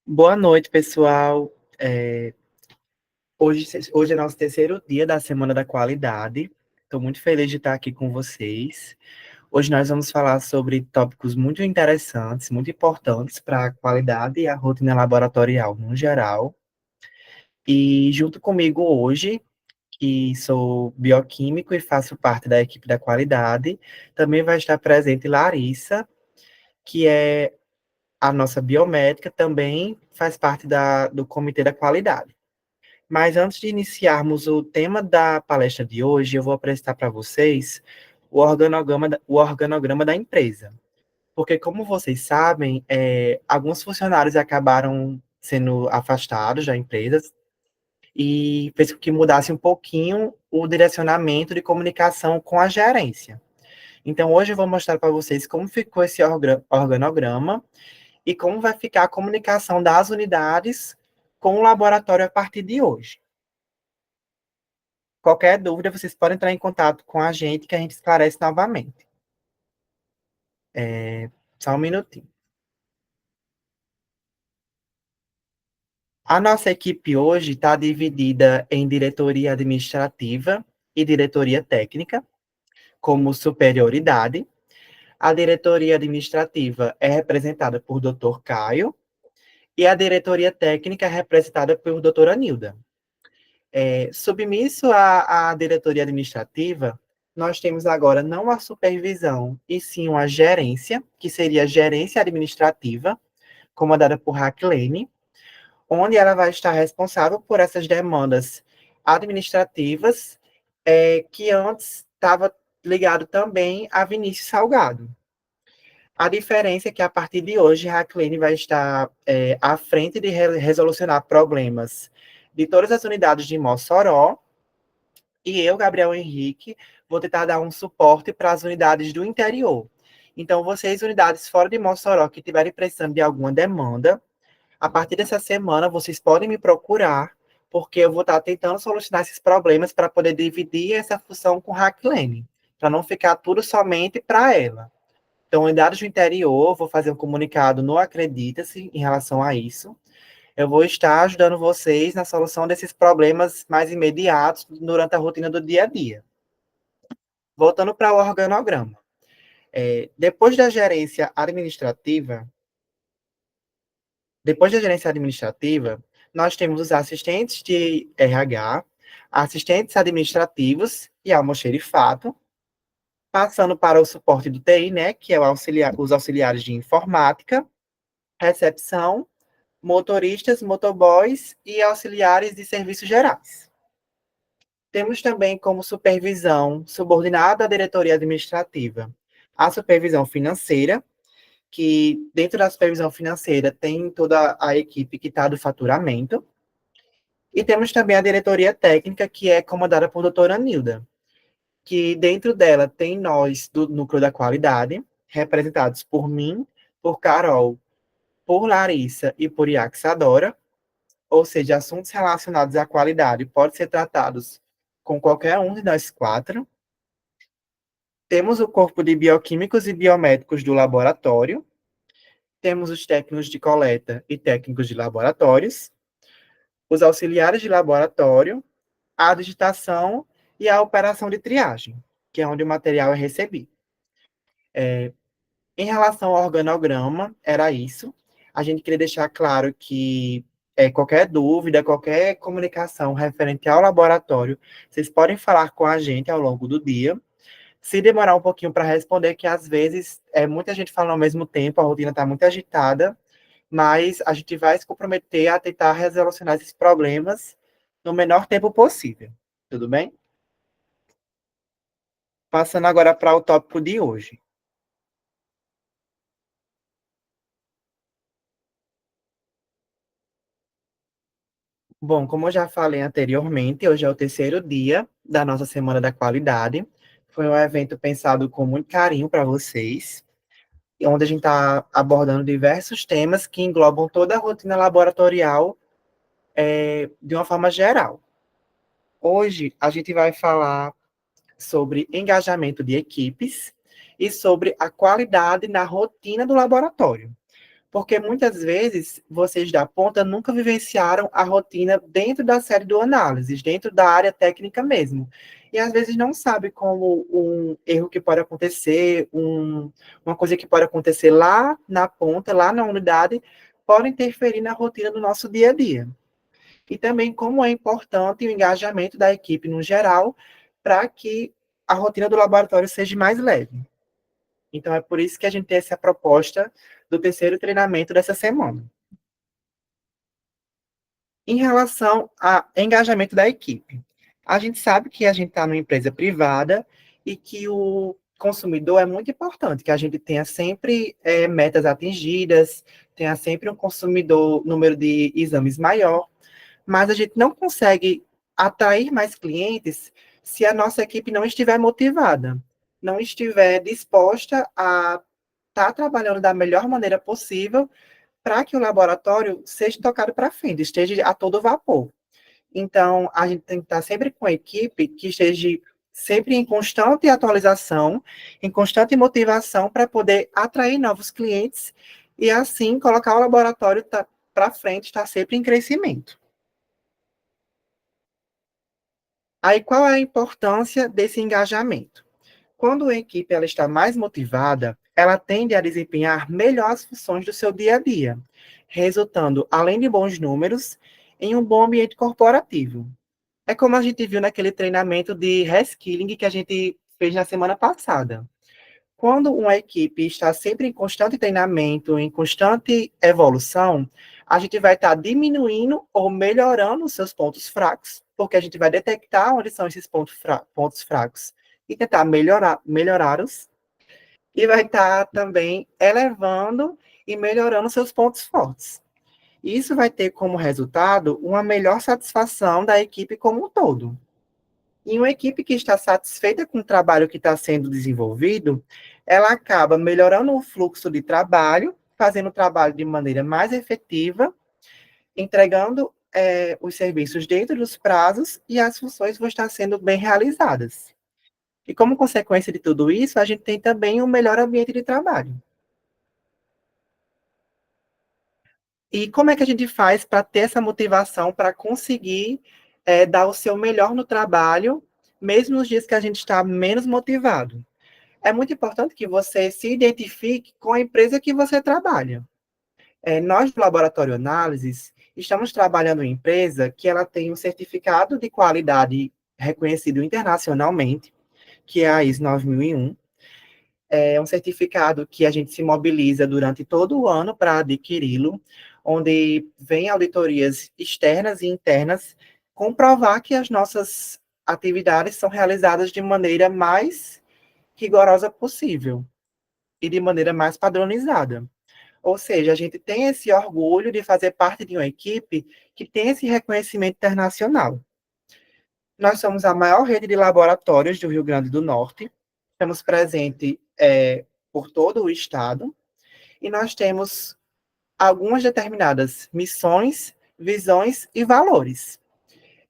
Boa noite, pessoal. Hoje é nosso terceiro dia da Semana da Qualidade. Estou muito feliz de estar aqui com vocês. Hoje nós vamos falar sobre tópicos muito interessantes, muito importantes para a qualidade e a rotina laboratorial no geral. E junto comigo hoje, que sou bioquímico e faço parte da equipe da qualidade, também vai estar presente Larissa, que é a nossa biomédica, também faz parte do Comitê da Qualidade. Mas antes de iniciarmos o tema da palestra de hoje, eu vou apresentar para vocês o organograma da empresa. Porque, como vocês sabem, alguns funcionários acabaram sendo afastados da empresa e fez com que mudasse um pouquinho o direcionamento de comunicação com a gerência. Então, hoje eu vou mostrar para vocês como ficou esse organograma e como vai ficar a comunicação das unidades com o laboratório a partir de hoje. Qualquer dúvida, vocês podem entrar em contato com a gente que a gente esclarece novamente. Só um minutinho. A nossa equipe hoje está dividida em diretoria administrativa e diretoria técnica, como superioridade. A diretoria administrativa é representada por Dr. Caio e a diretoria técnica é representada por doutora Nilda. Submisso à diretoria administrativa, nós temos agora não a supervisão, e sim uma gerência, que seria a gerência administrativa, comandada por Raquelene, onde ela vai estar responsável por essas demandas administrativas, que antes estava ligado também a Vinícius Salgado. A diferença é que, a partir de hoje, a Raquelene vai estar à frente de resolucionar problemas de todas as unidades de Mossoró, e eu, Gabriel Henrique, vou tentar dar um suporte para as unidades do interior. Então, vocês, unidades fora de Mossoró, que estiverem precisando de alguma demanda, a partir dessa semana, vocês podem me procurar, porque eu vou estar tentando solucionar esses problemas para poder dividir essa função com Raquelene, para não ficar tudo somente para ela. Então, unidades do interior, vou fazer um comunicado no Acredita-se em relação a isso. Eu vou estar ajudando vocês na solução desses problemas mais imediatos durante a rotina do dia a dia. Voltando para o organograma. Depois da gerência administrativa, nós temos os assistentes de RH, assistentes administrativos e almoxerifato, passando para o suporte do TI, né, que é os auxiliares de informática, recepção, motoristas, motoboys e auxiliares de serviços gerais. Temos também como supervisão subordinada à diretoria administrativa a supervisão financeira, que dentro da supervisão financeira tem toda a equipe que está do faturamento. E temos também a diretoria técnica, que é comandada por doutora Nilda, que dentro dela tem nós do núcleo da qualidade, representados por mim, por Carol, por Larissa e por Yaxadora, ou seja, assuntos relacionados à qualidade podem ser tratados com qualquer um de nós quatro. Temos o corpo de bioquímicos e biomédicos do laboratório, temos os técnicos de coleta e técnicos de laboratórios, os auxiliares de laboratório, a digitação e a operação de triagem, que é onde o material é recebido. Em relação ao organograma, era isso. A gente queria deixar claro que qualquer dúvida, qualquer comunicação referente ao laboratório, vocês podem falar com a gente ao longo do dia. Se demorar um pouquinho para responder, que às vezes muita gente fala ao mesmo tempo, a rotina está muito agitada, mas a gente vai se comprometer a tentar resolucionar esses problemas no menor tempo possível. Tudo bem? Passando agora para o tópico de hoje. Bom, como eu já falei anteriormente, hoje é o terceiro dia da nossa Semana da Qualidade. Foi um evento pensado com muito carinho para vocês, onde a gente está abordando diversos temas que englobam toda a rotina laboratorial de uma forma geral. Hoje a gente vai falar sobre engajamento de equipes e sobre a qualidade na rotina do laboratório. Porque muitas vezes vocês da ponta nunca vivenciaram a rotina dentro da série do análises, dentro da área técnica mesmo. E às vezes não sabe como um erro que pode acontecer, uma coisa que pode acontecer lá na ponta, lá na unidade, pode interferir na rotina do nosso dia a dia. E também como é importante o engajamento da equipe no geral para que a rotina do laboratório seja mais leve. Então, é por isso que a gente tem essa proposta do terceiro treinamento dessa semana. Em relação ao engajamento da equipe, a gente sabe que a gente está numa empresa privada e que o consumidor é muito importante, que a gente tenha sempre metas atingidas, tenha sempre um consumidor, número de exames maior, mas a gente não consegue atrair mais clientes se a nossa equipe não estiver motivada, não estiver disposta a estar trabalhando da melhor maneira possível para que o laboratório seja tocado para frente, esteja a todo vapor. Então, a gente tem que estar sempre com a equipe que esteja sempre em constante atualização, em constante motivação para poder atrair novos clientes e assim colocar o laboratório para frente, estar sempre em crescimento. Aí, qual é a importância desse engajamento? Quando a equipe ela está mais motivada, ela tende a desempenhar melhor as funções do seu dia a dia, resultando, além de bons números, em um bom ambiente corporativo. É como a gente viu naquele treinamento de reskilling que a gente fez na semana passada. Quando uma equipe está sempre em constante treinamento, em constante evolução, a gente vai estar diminuindo ou melhorando os seus pontos fracos, porque a gente vai detectar onde são esses pontos fracos e tentar melhorá-los, e vai estar também elevando e melhorando seus pontos fortes. Isso vai ter como resultado uma melhor satisfação da equipe como um todo. E uma equipe que está satisfeita com o trabalho que está sendo desenvolvido, ela acaba melhorando o fluxo de trabalho, fazendo o trabalho de maneira mais efetiva, entregando os serviços dentro dos prazos e as funções vão estar sendo bem realizadas. E como consequência de tudo isso, a gente tem também um melhor ambiente de trabalho. E como é que a gente faz para ter essa motivação para conseguir dar o seu melhor no trabalho, mesmo nos dias que a gente está menos motivado? É muito importante que você se identifique com a empresa que você trabalha. Nós, do Laboratório Análises, estamos trabalhando em empresa que ela tem um certificado de qualidade reconhecido internacionalmente, que é a ISO 9001. É um certificado que a gente se mobiliza durante todo o ano para adquiri-lo, onde vem auditorias externas e internas comprovar que as nossas atividades são realizadas de maneira mais rigorosa possível e de maneira mais padronizada. Ou seja, a gente tem esse orgulho de fazer parte de uma equipe que tem esse reconhecimento internacional. Nós somos a maior rede de laboratórios do Rio Grande do Norte, estamos presentes por todo o estado, e nós temos algumas determinadas missões, visões e valores.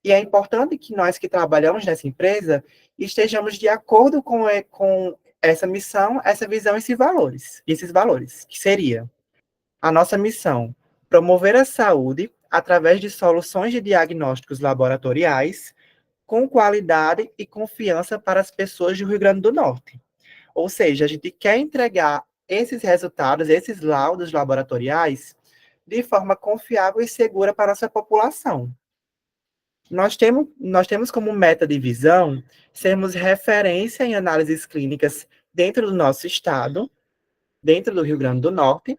E é importante que nós que trabalhamos nessa empresa estejamos de acordo com essa missão, essa visão e esses valores, que seria a nossa missão: promover a saúde através de soluções de diagnósticos laboratoriais com qualidade e confiança para as pessoas do Rio Grande do Norte. Ou seja, a gente quer entregar esses resultados, esses laudos laboratoriais, de forma confiável e segura para a nossa população. Nós temos como meta de visão sermos referência em análises clínicas dentro do nosso estado, dentro do Rio Grande do Norte,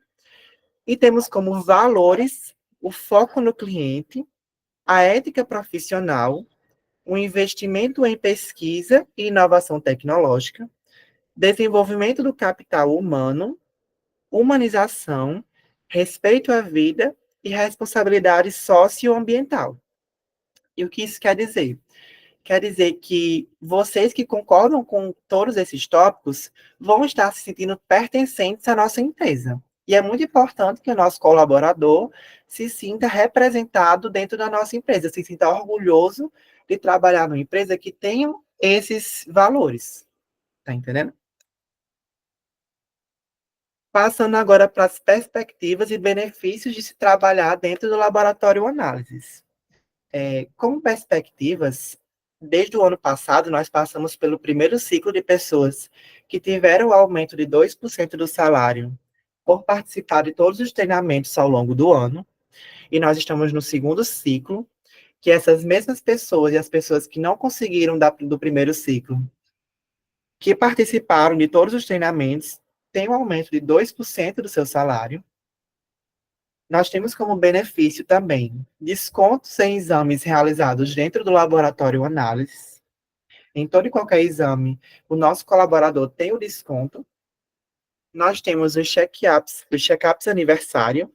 e temos como valores o foco no cliente, a ética profissional, o investimento em pesquisa e inovação tecnológica, desenvolvimento do capital humano, humanização, respeito à vida e responsabilidade socioambiental. E o que isso quer dizer? Quer dizer que vocês que concordam com todos esses tópicos vão estar se sentindo pertencentes à nossa empresa. E é muito importante que o nosso colaborador se sinta representado dentro da nossa empresa, se sinta orgulhoso de trabalhar numa empresa que tenha esses valores. Tá entendendo? Passando agora para as perspectivas e benefícios de se trabalhar dentro do laboratório análises. Como perspectivas, desde o ano passado, nós passamos pelo primeiro ciclo de pessoas que tiveram o aumento de 2% do salário por participar de todos os treinamentos ao longo do ano, e nós estamos no segundo ciclo, que essas mesmas pessoas e as pessoas que não conseguiram do primeiro ciclo, que participaram de todos os treinamentos, têm um aumento de 2% do seu salário. Nós temos como benefício também descontos em exames realizados dentro do laboratório análise. Em todo e qualquer exame, o nosso colaborador tem o desconto. Nós temos os check-ups aniversário,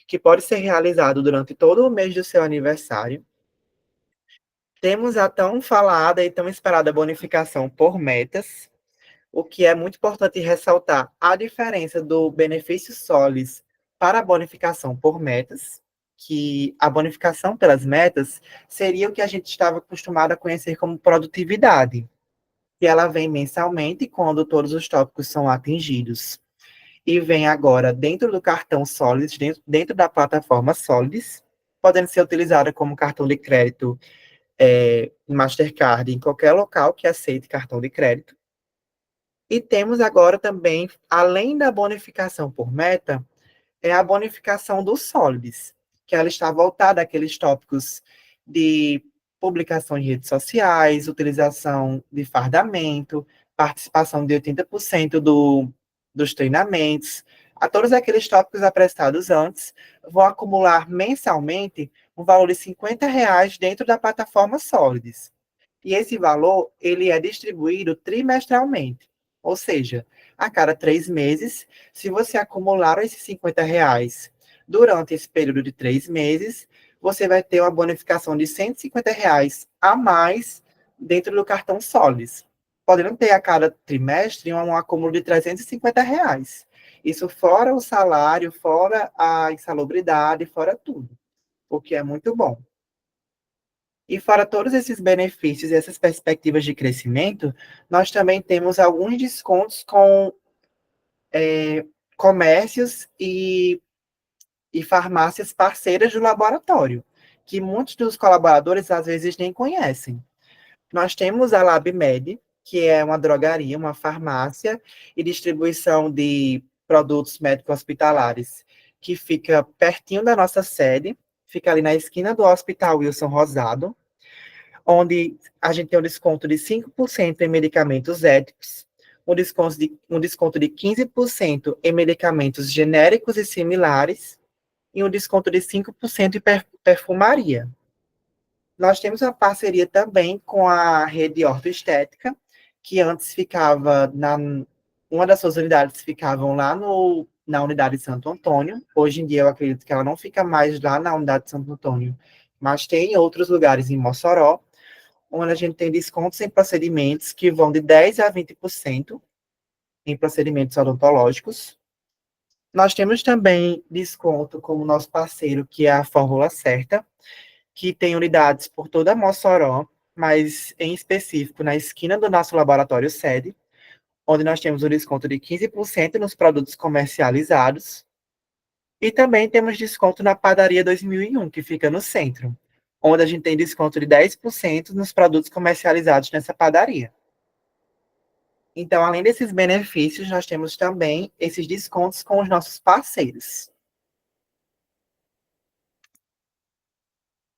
que pode ser realizado durante todo o mês do seu aniversário. Temos a tão falada e tão esperada bonificação por metas, o que é muito importante ressaltar a diferença do benefício Solis para a bonificação por metas, que a bonificação pelas metas seria o que a gente estava acostumado a conhecer como produtividade, que ela vem mensalmente quando todos os tópicos são atingidos. E vem agora dentro do cartão Solids, dentro da plataforma Solids, podendo ser utilizada como cartão de crédito Mastercard em qualquer local que aceite cartão de crédito. E temos agora também, além da bonificação por meta, é a bonificação dos Solids, que ela está voltada àqueles tópicos de publicação em redes sociais, utilização de fardamento, participação de 80% dos treinamentos, a todos aqueles tópicos apresentados antes, vão acumular mensalmente um valor de R$ 50 dentro da plataforma Solids. E esse valor, ele é distribuído trimestralmente. Ou seja, a cada 3 meses, se você acumular esses R$ 50 durante esse período de 3 meses, você vai ter uma bonificação de R$ 150 a mais dentro do cartão Solis. Podendo ter a cada trimestre um acúmulo de R$ 350. Isso fora o salário, fora a insalubridade, fora tudo. O que é muito bom. E fora todos esses benefícios e essas perspectivas de crescimento, nós também temos alguns descontos com comércios e farmácias parceiras do laboratório, que muitos dos colaboradores às vezes nem conhecem. Nós temos a LabMed, que é uma drogaria, uma farmácia e distribuição de produtos médico-hospitalares, que fica pertinho da nossa sede, fica ali na esquina do Hospital Wilson Rosado, onde a gente tem um desconto de 5% em medicamentos éticos, um desconto de 15% em medicamentos genéricos e similares, e um desconto de 5% em perfumaria. Nós temos uma parceria também com a rede ortoestética, que antes ficava uma das suas unidades ficavam lá na unidade de Santo Antônio. Hoje em dia eu acredito que ela não fica mais lá na unidade de Santo Antônio, mas tem em outros lugares em Mossoró, onde a gente tem descontos em procedimentos que vão de 10% a 20% em procedimentos odontológicos. Nós temos também desconto como nosso parceiro, que é a Fórmula Certa, que tem unidades por toda Mossoró, mas em específico na esquina do nosso laboratório sede, onde nós temos um desconto de 15% nos produtos comercializados. E também temos desconto na Padaria 2001, que fica no centro, onde a gente tem desconto de 10% nos produtos comercializados nessa padaria. Então, além desses benefícios, nós temos também esses descontos com os nossos parceiros.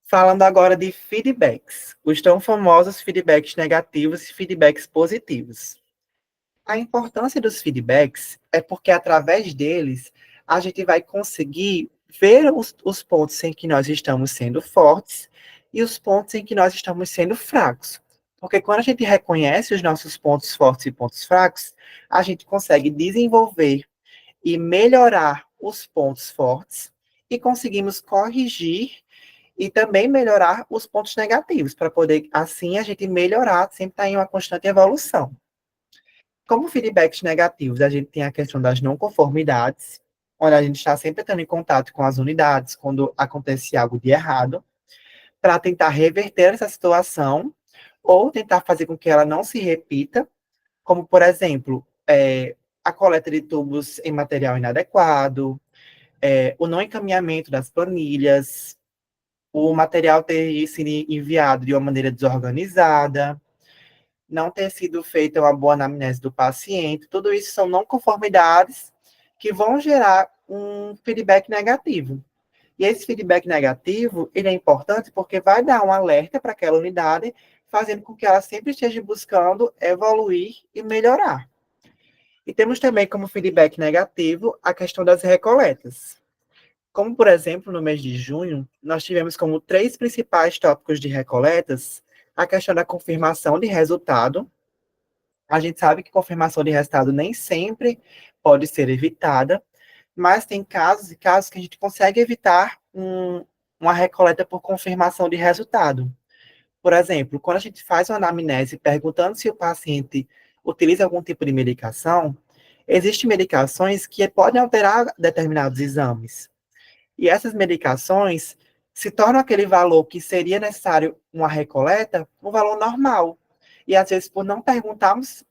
Falando agora de feedbacks, os tão famosos feedbacks negativos e feedbacks positivos. A importância dos feedbacks é porque, através deles, a gente vai conseguir ver os pontos em que nós estamos sendo fortes e os pontos em que nós estamos sendo fracos. Porque quando a gente reconhece os nossos pontos fortes e pontos fracos, a gente consegue desenvolver e melhorar os pontos fortes e conseguimos corrigir e também melhorar os pontos negativos, para poder, assim, a gente melhorar, sempre estar em uma constante evolução. Como feedbacks negativos, a gente tem a questão das não conformidades, onde a gente está sempre estando em contato com as unidades quando acontece algo de errado, para tentar reverter essa situação ou tentar fazer com que ela não se repita, como, por exemplo, a coleta de tubos em material inadequado, o não encaminhamento das planilhas, o material ter sido enviado de uma maneira desorganizada, não ter sido feita uma boa anamnese do paciente, tudo isso são não conformidades que vão gerar um feedback negativo. E esse feedback negativo, ele é importante porque vai dar um alerta para aquela unidade, fazendo com que ela sempre esteja buscando evoluir e melhorar. E temos também como feedback negativo a questão das recoletas. Como, por exemplo, no mês de junho, nós tivemos como 3 principais tópicos de recoletas a questão da confirmação de resultado. A gente sabe que confirmação de resultado nem sempre pode ser evitada, mas tem casos e casos que a gente consegue evitar uma recoleta por confirmação de resultado. Por exemplo, quando a gente faz uma anamnese perguntando se o paciente utiliza algum tipo de medicação, existem medicações que podem alterar determinados exames. E essas medicações se tornam aquele valor que seria necessário uma recoleta, um valor normal. E às vezes, por não perguntarmos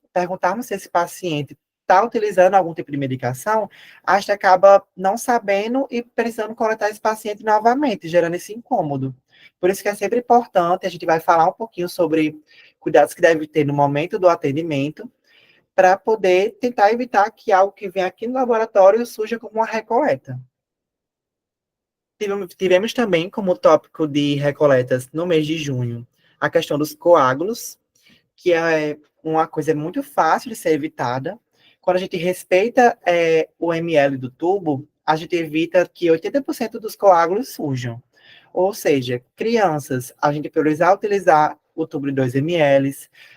se esse paciente está utilizando algum tipo de medicação, a gente acaba não sabendo e precisando coletar esse paciente novamente, gerando esse incômodo. Por isso que é sempre importante, a gente vai falar um pouquinho sobre cuidados que deve ter no momento do atendimento, para poder tentar evitar que algo que vem aqui no laboratório surja como uma recoleta. Tivemos também como tópico de recoletas no mês de junho a questão dos coágulos, que é uma coisa muito fácil de ser evitada. Quando a gente respeita o ml do tubo, a gente evita que 80% dos coágulos surjam. Ou seja, crianças, a gente priorizar utilizar o tubo de 2 ml,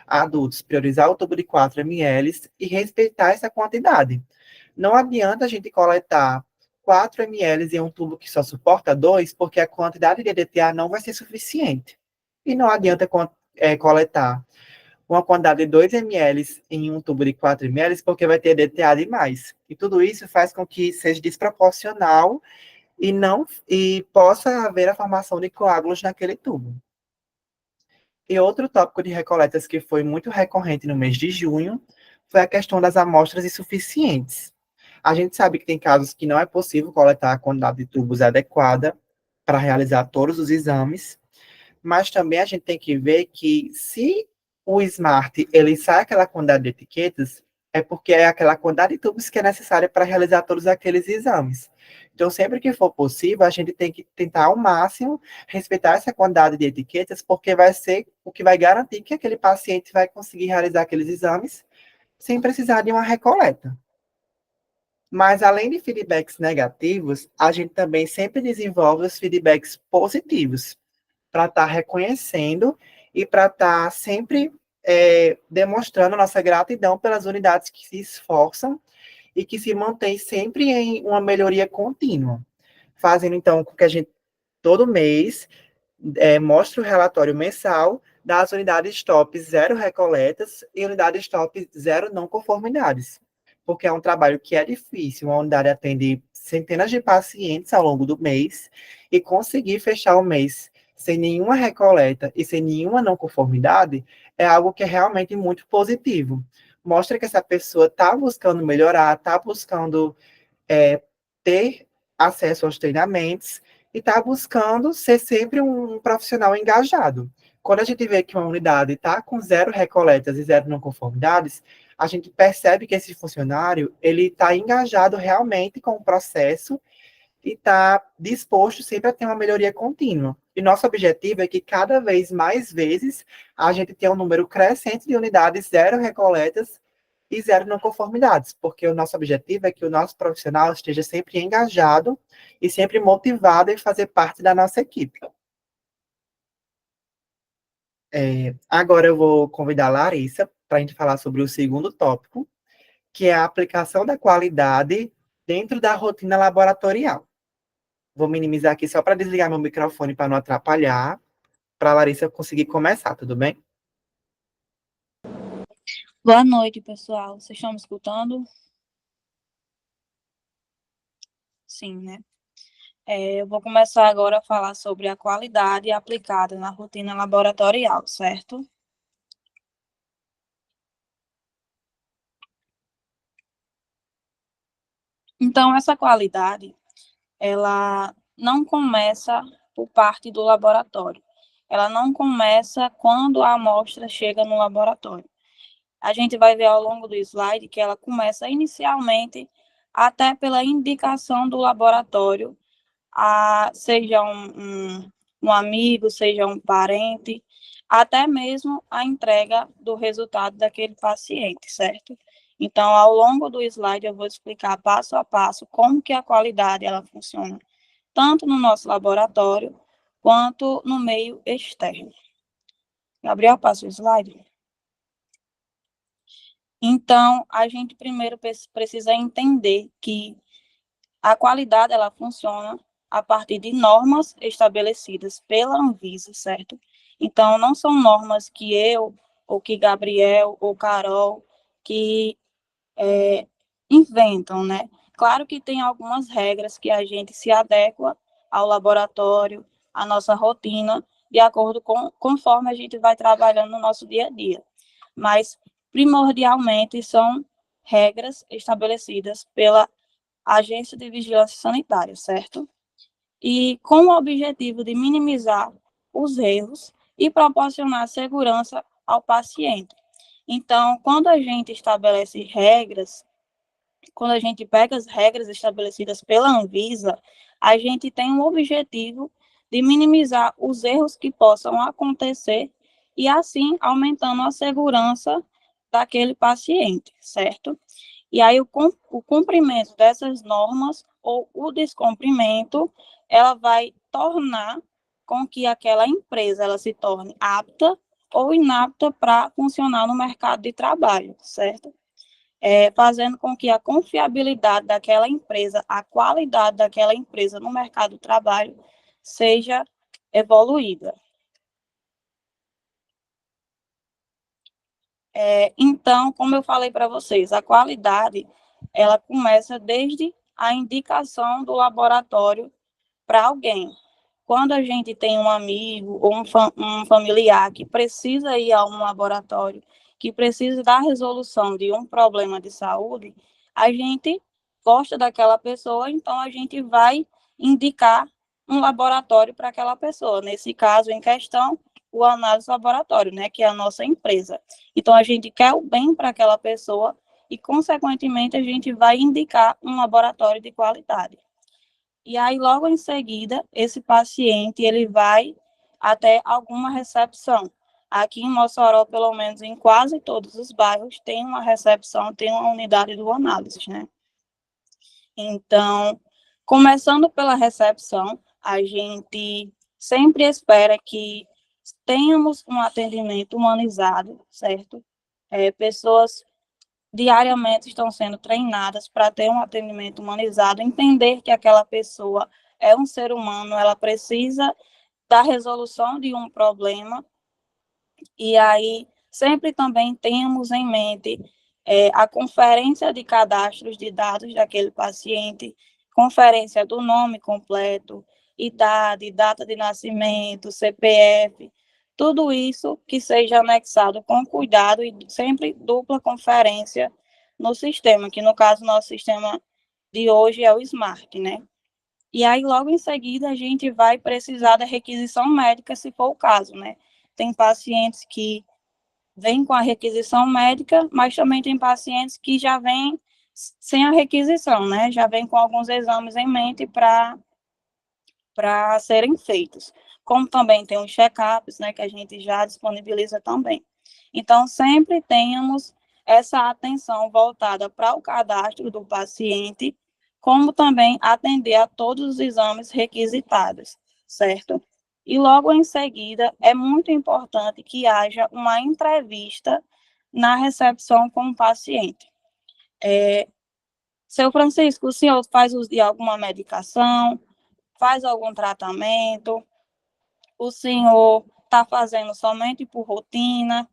adultos, priorizar o tubo de 4 ml e respeitar essa quantidade. Não adianta a gente coletar 4 ml em um tubo que só suporta 2, porque a quantidade de EDTA não vai ser suficiente. E não adianta coletar uma quantidade de 2 ml em um tubo de 4 ml, porque vai ter EDTA demais. E tudo isso faz com que seja desproporcional e possa haver a formação de coágulos naquele tubo. E outro tópico de recoletas que foi muito recorrente no mês de junho foi a questão das amostras insuficientes. A gente sabe que tem casos que não é possível coletar a quantidade de tubos adequada para realizar todos os exames, mas também a gente tem que ver que se o Smart ele sai aquela quantidade de etiquetas, é porque é aquela quantidade de tubos que é necessária para realizar todos aqueles exames. Então, sempre que for possível, a gente tem que tentar ao máximo respeitar essa quantidade de etiquetas, porque vai ser o que vai garantir que aquele paciente vai conseguir realizar aqueles exames sem precisar de uma recoleta. Mas, além de feedbacks negativos, a gente também sempre desenvolve os feedbacks positivos, para estar reconhecendo e para estar sempre demonstrando nossa gratidão pelas unidades que se esforçam e que se mantêm sempre em uma melhoria contínua. Fazendo, então, com que a gente, todo mês, mostre o relatório mensal das unidades top 0 recoletas e unidades top 0 não conformidades. Porque é um trabalho que é difícil, uma unidade atende centenas de pacientes ao longo do mês e conseguir fechar o mês sem nenhuma recoleta e sem nenhuma não conformidade é algo que é realmente muito positivo. Mostra que essa pessoa está buscando melhorar, está buscando ter acesso aos treinamentos e está buscando ser sempre um profissional engajado. Quando a gente vê que uma unidade está com 0 recoletas e 0 não conformidades, a gente percebe que esse funcionário ele está engajado realmente com o processo e está disposto sempre a ter uma melhoria contínua. E nosso objetivo é que cada vez mais vezes a gente tenha um número crescente de unidades 0 recoletas e 0 não conformidades, porque o nosso objetivo é que o nosso profissional esteja sempre engajado e sempre motivado em fazer parte da nossa equipe. Agora eu vou convidar a Larissa para a gente falar sobre o segundo tópico, que é a aplicação da qualidade dentro da rotina laboratorial. Vou minimizar aqui só para desligar meu microfone para não atrapalhar, para a Larissa conseguir começar, tudo bem? Boa noite, pessoal. Vocês estão me escutando? Sim, né? Eu vou começar agora a falar sobre a qualidade aplicada na rotina laboratorial, certo? . Então, essa qualidade, ela não começa por parte do laboratório. Ela não começa quando a amostra chega no laboratório. A gente vai ver ao longo do slide que ela começa inicialmente até pela indicação do laboratório, seja um amigo, seja um parente, até mesmo a entrega do resultado daquele paciente, certo? Então, ao longo do slide, eu vou explicar passo a passo como que a qualidade ela funciona, tanto no nosso laboratório, quanto no meio externo. Gabriel, passa o slide. Então, a gente primeiro precisa entender que a qualidade ela funciona a partir de normas estabelecidas pela Anvisa, certo? Então, não são normas que eu, ou que Gabriel, ou Carol, que inventam, né? Claro que tem algumas regras que a gente se adequa ao laboratório, à nossa rotina, de acordo com conforme a gente vai trabalhando no nosso dia a dia. Mas, primordialmente, são regras estabelecidas pela Agência de Vigilância Sanitária, certo? E com o objetivo de minimizar os erros e proporcionar segurança ao paciente. Então, quando a gente estabelece regras, quando a gente pega as regras estabelecidas pela Anvisa, a gente tem um objetivo de minimizar os erros que possam acontecer e, assim, aumentando a segurança daquele paciente, certo? E aí, o cumprimento dessas normas ou o descumprimento, ela vai tornar com que aquela empresa ela se torne apta ou inapta para funcionar no mercado de trabalho, certo? Fazendo com que a confiabilidade daquela empresa, a qualidade daquela empresa no mercado de trabalho seja evoluída. Então, como eu falei para vocês, a qualidade ela começa desde a indicação do laboratório para alguém. Quando a gente tem um amigo ou um familiar que precisa ir a um laboratório, que precisa da resolução de um problema de saúde, a gente gosta daquela pessoa, então a gente vai indicar um laboratório para aquela pessoa. Nesse caso em questão, o Análise Laboratório, né, que é a nossa empresa. Então a gente quer o bem para aquela pessoa e, consequentemente, a gente vai indicar um laboratório de qualidade. E aí, logo em seguida, esse paciente, ele vai até alguma recepção. Aqui em Mossoró, pelo menos em quase todos os bairros, tem uma recepção, tem uma unidade do análise, né? Então, começando pela recepção, a gente sempre espera que tenhamos um atendimento humanizado, certo? Pessoas diariamente estão sendo treinadas para ter um atendimento humanizado, entender que aquela pessoa é um ser humano, ela precisa da resolução de um problema, e aí sempre também temos em mente a conferência de cadastros de dados daquele paciente, conferência do nome completo, idade, data de nascimento, CPF, tudo isso que seja anexado com cuidado e sempre dupla conferência no sistema, que no caso nosso sistema de hoje é o Smart, né? E aí logo em seguida a gente vai precisar da requisição médica, se for o caso, né? Tem pacientes que vêm com a requisição médica, mas também tem pacientes que já vêm sem a requisição, né? Já vêm com alguns exames em mente para serem feitos. Como também tem os check-ups, né, que a gente já disponibiliza também. Então, sempre tenhamos essa atenção voltada para o cadastro do paciente, como também atender a todos os exames requisitados, certo? E logo em seguida, é muito importante que haja uma entrevista na recepção com o paciente. Seu Francisco, o senhor faz uso de alguma medicação? Faz algum tratamento? O senhor está fazendo somente por rotina?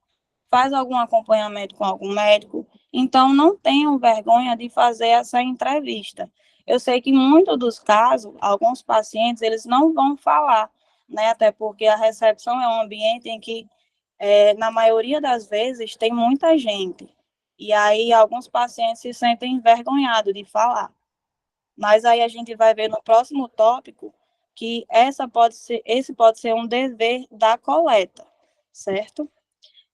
Faz algum acompanhamento com algum médico? Então, não tenham vergonha de fazer essa entrevista. Eu sei que em muitos dos casos, alguns pacientes, eles não vão falar, né? Até porque a recepção é um ambiente em que, na maioria das vezes, tem muita gente. E aí, alguns pacientes se sentem envergonhados de falar. Mas aí a gente vai ver no próximo tópico que esse pode ser um dever da coleta, certo?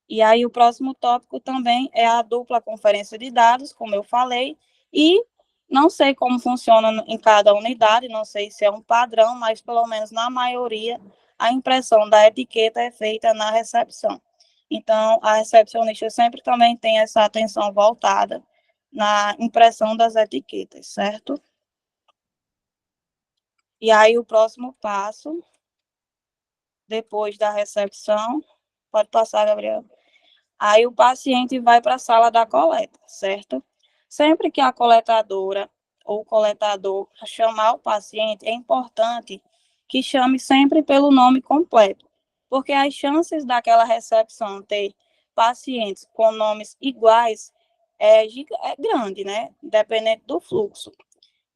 E aí o próximo tópico também é a dupla conferência de dados, como eu falei, e não sei como funciona em cada unidade, não sei se é um padrão, mas pelo menos na maioria a impressão da etiqueta é feita na recepção. Então, a recepcionista sempre também tem essa atenção voltada na impressão das etiquetas, certo? E aí o próximo passo, depois da recepção, pode passar, Gabriel. Aí o paciente vai para a sala da coleta, certo? Sempre que a coletadora ou o coletador chamar o paciente, é importante que chame sempre pelo nome completo, porque as chances daquela recepção ter pacientes com nomes iguais é grande, né? Dependendo do fluxo.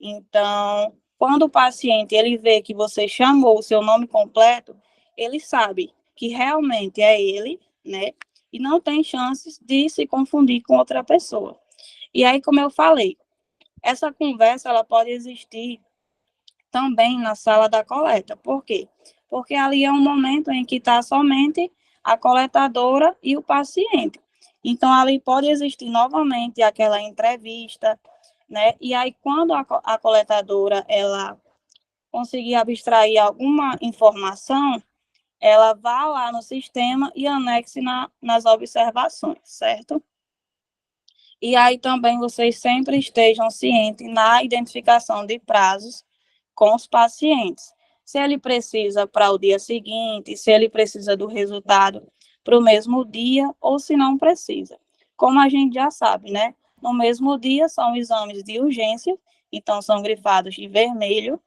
Então, quando o paciente ele vê que você chamou o seu nome completo, ele sabe que realmente é ele, né? E não tem chances de se confundir com outra pessoa. E aí, como eu falei, essa conversa ela pode existir também na sala da coleta. Por quê? Porque ali é um momento em que está somente a coletadora e o paciente. Então, ali pode existir novamente aquela entrevista, né? E aí, quando a coletadora ela conseguir abstrair alguma informação, ela vá lá no sistema e anexe nas observações, certo? E aí também vocês sempre estejam cientes na identificação de prazos com os pacientes. Se ele precisa para o dia seguinte, se ele precisa do resultado para o mesmo dia, ou se não precisa. Como a gente já sabe, né? No mesmo dia são exames de urgência, então são grifados de vermelho.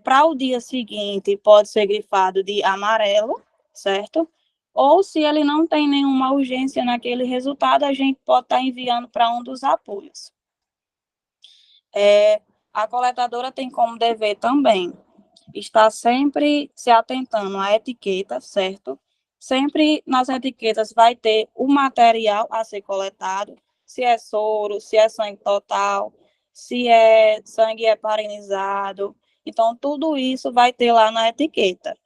Para o dia seguinte, pode ser grifado de amarelo, certo? Ou se ele não tem nenhuma urgência naquele resultado, a gente pode estar enviando para um dos apoios. A coletadora tem como dever também estar sempre se atentando à etiqueta, certo? Sempre nas etiquetas vai ter o material a ser coletado, se é soro, se é sangue total, se é sangue heparinizado. Então, tudo isso vai ter lá na etiqueta.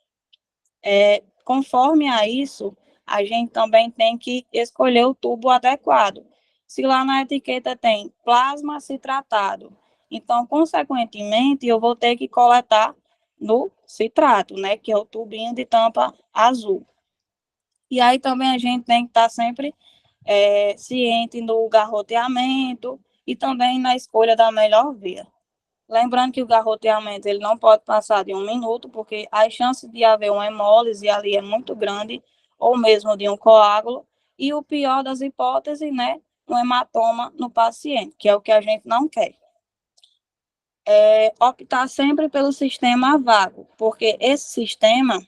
Conforme a isso, a gente também tem que escolher o tubo adequado. Se lá na etiqueta tem plasma citratado, então, consequentemente, eu vou ter que coletar no citrato, né, que é o tubinho de tampa azul. E aí também a gente tem que estar sempre ciente no garroteamento e também na escolha da melhor via. Lembrando que o garroteamento ele não pode passar de 1 minuto, porque as chances de haver uma hemólise ali é muito grande, ou mesmo de um coágulo, e o pior das hipóteses, né, um hematoma no paciente, que é o que a gente não quer. Optar sempre pelo sistema vago, porque esse sistema,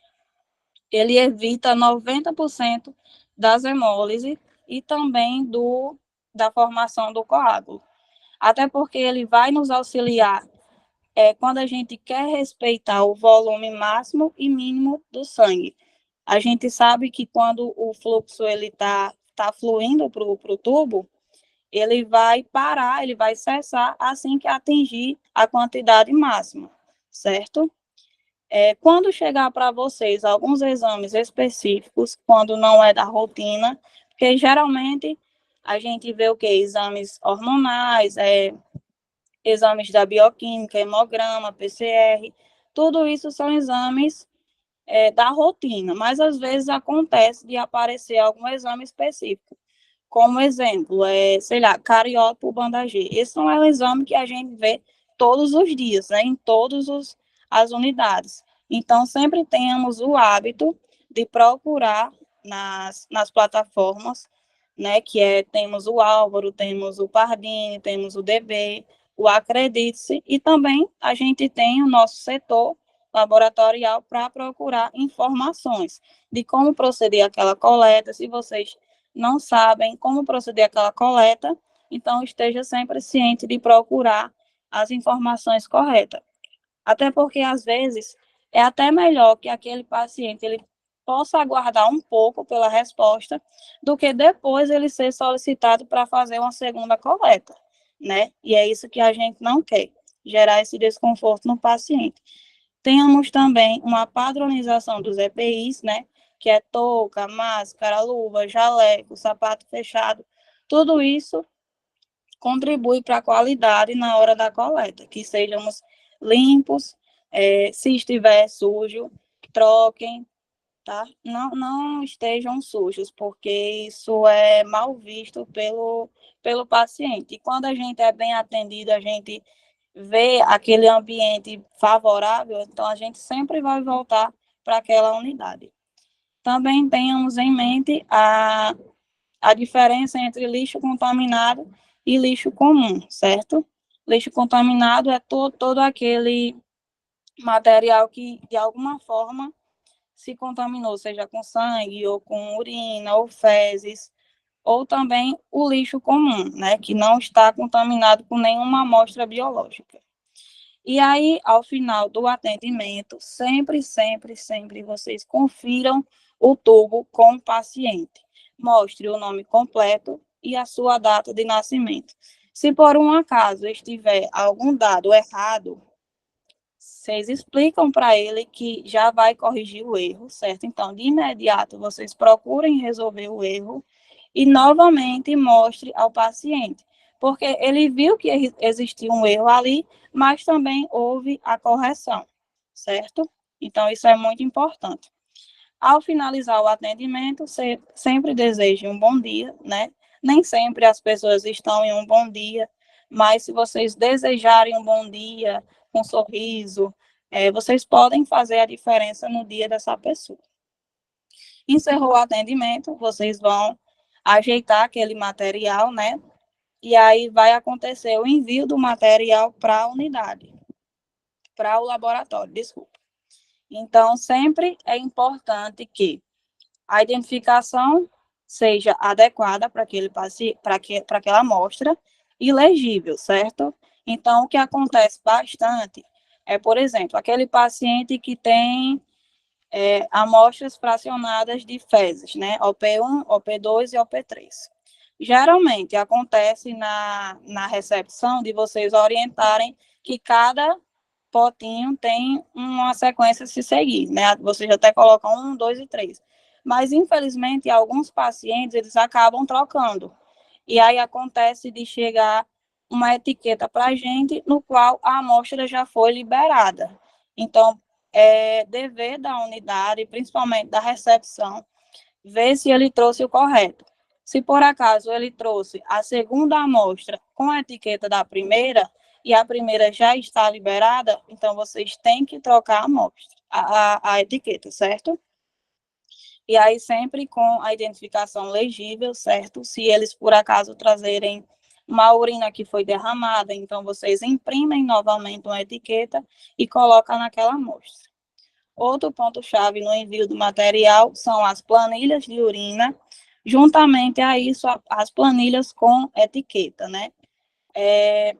ele evita 90% das hemólises e também da formação do coágulo. Até porque ele vai nos auxiliar quando a gente quer respeitar o volume máximo e mínimo do sangue. A gente sabe que quando o fluxo ele tá fluindo para o tubo, ele vai parar, ele vai cessar assim que atingir a quantidade máxima, certo? Quando chegar para vocês alguns exames específicos, quando não é da rotina, porque geralmente a gente vê o quê? Exames hormonais, exames da bioquímica, hemograma, PCR, tudo isso são exames da rotina, mas às vezes acontece de aparecer algum exame específico. Como exemplo, sei lá, cariótipo bandagê. Esse não é um exame que a gente vê todos os dias, né, em todas as unidades. Então, sempre temos o hábito de procurar nas plataformas, né, temos o Álvaro, temos o Pardini, temos o DB, o Acredite-se, e também a gente tem o nosso setor laboratorial para procurar informações de como proceder aquela coleta. Se vocês não sabem como proceder aquela coleta, então esteja sempre ciente de procurar as informações corretas. Até porque, às vezes, é até melhor que aquele paciente ele possa aguardar um pouco pela resposta do que depois ele ser solicitado para fazer uma segunda coleta, né? E é isso que a gente não quer. gerar esse desconforto no paciente. Tenhamos também uma padronização dos EPIs, né, que é touca, máscara, luva, jaleco, sapato fechado, tudo isso contribui para a qualidade na hora da coleta, que sejamos limpos, se estiver sujo, troquem, tá? Não estejam sujos, porque isso é mal visto pelo paciente. E quando a gente é bem atendido, a gente vê aquele ambiente favorável, então a gente sempre vai voltar para aquela unidade. Também tenhamos em mente a diferença entre lixo contaminado e lixo comum, certo? Lixo contaminado é todo aquele material que, de alguma forma, se contaminou, seja com sangue, ou com urina, ou fezes, ou também o lixo comum, né, que não está contaminado com nenhuma amostra biológica. E aí, ao final do atendimento, sempre vocês confiram o tubo com o paciente. Mostre o nome completo e a sua data de nascimento. Se por um acaso estiver algum dado errado, vocês explicam para ele que já vai corrigir o erro, certo? Então, de imediato, vocês procurem resolver o erro e novamente mostre ao paciente, porque ele viu que existia um erro ali, mas também houve a correção, certo? Então, isso é muito importante. Ao finalizar o atendimento, você sempre deseje um bom dia, né? Nem sempre as pessoas estão em um bom dia, mas se vocês desejarem um bom dia, um sorriso, vocês podem fazer a diferença no dia dessa pessoa. Encerrou o atendimento, vocês vão ajeitar aquele material, né? E aí vai acontecer o envio do material para a unidade, para o laboratório, desculpa. Então, sempre é importante que a identificação seja adequada para aquele paciente, para aquela amostra e legível, certo? Então, o que acontece bastante é, por exemplo, aquele paciente que tem amostras fracionadas de fezes, né? OP1, OP2 e OP3. Geralmente acontece na recepção de vocês orientarem que cada potinho tem uma sequência a se seguir, né? Vocês até colocam 1, 2 e 3. Mas, infelizmente, alguns pacientes, eles acabam trocando. E aí acontece de chegar uma etiqueta para a gente, no qual a amostra já foi liberada. Então, é dever da unidade, principalmente da recepção, ver se ele trouxe o correto. Se por acaso ele trouxe a segunda amostra com a etiqueta da primeira, e a primeira já está liberada, então vocês têm que trocar a amostra, a etiqueta, certo? E aí sempre com a identificação legível, certo? Se eles por acaso trazerem uma urina que foi derramada, então vocês imprimem novamente uma etiqueta e colocam naquela amostra. Outro ponto-chave no envio do material são as planilhas de urina, juntamente a isso, as planilhas com etiqueta, né? É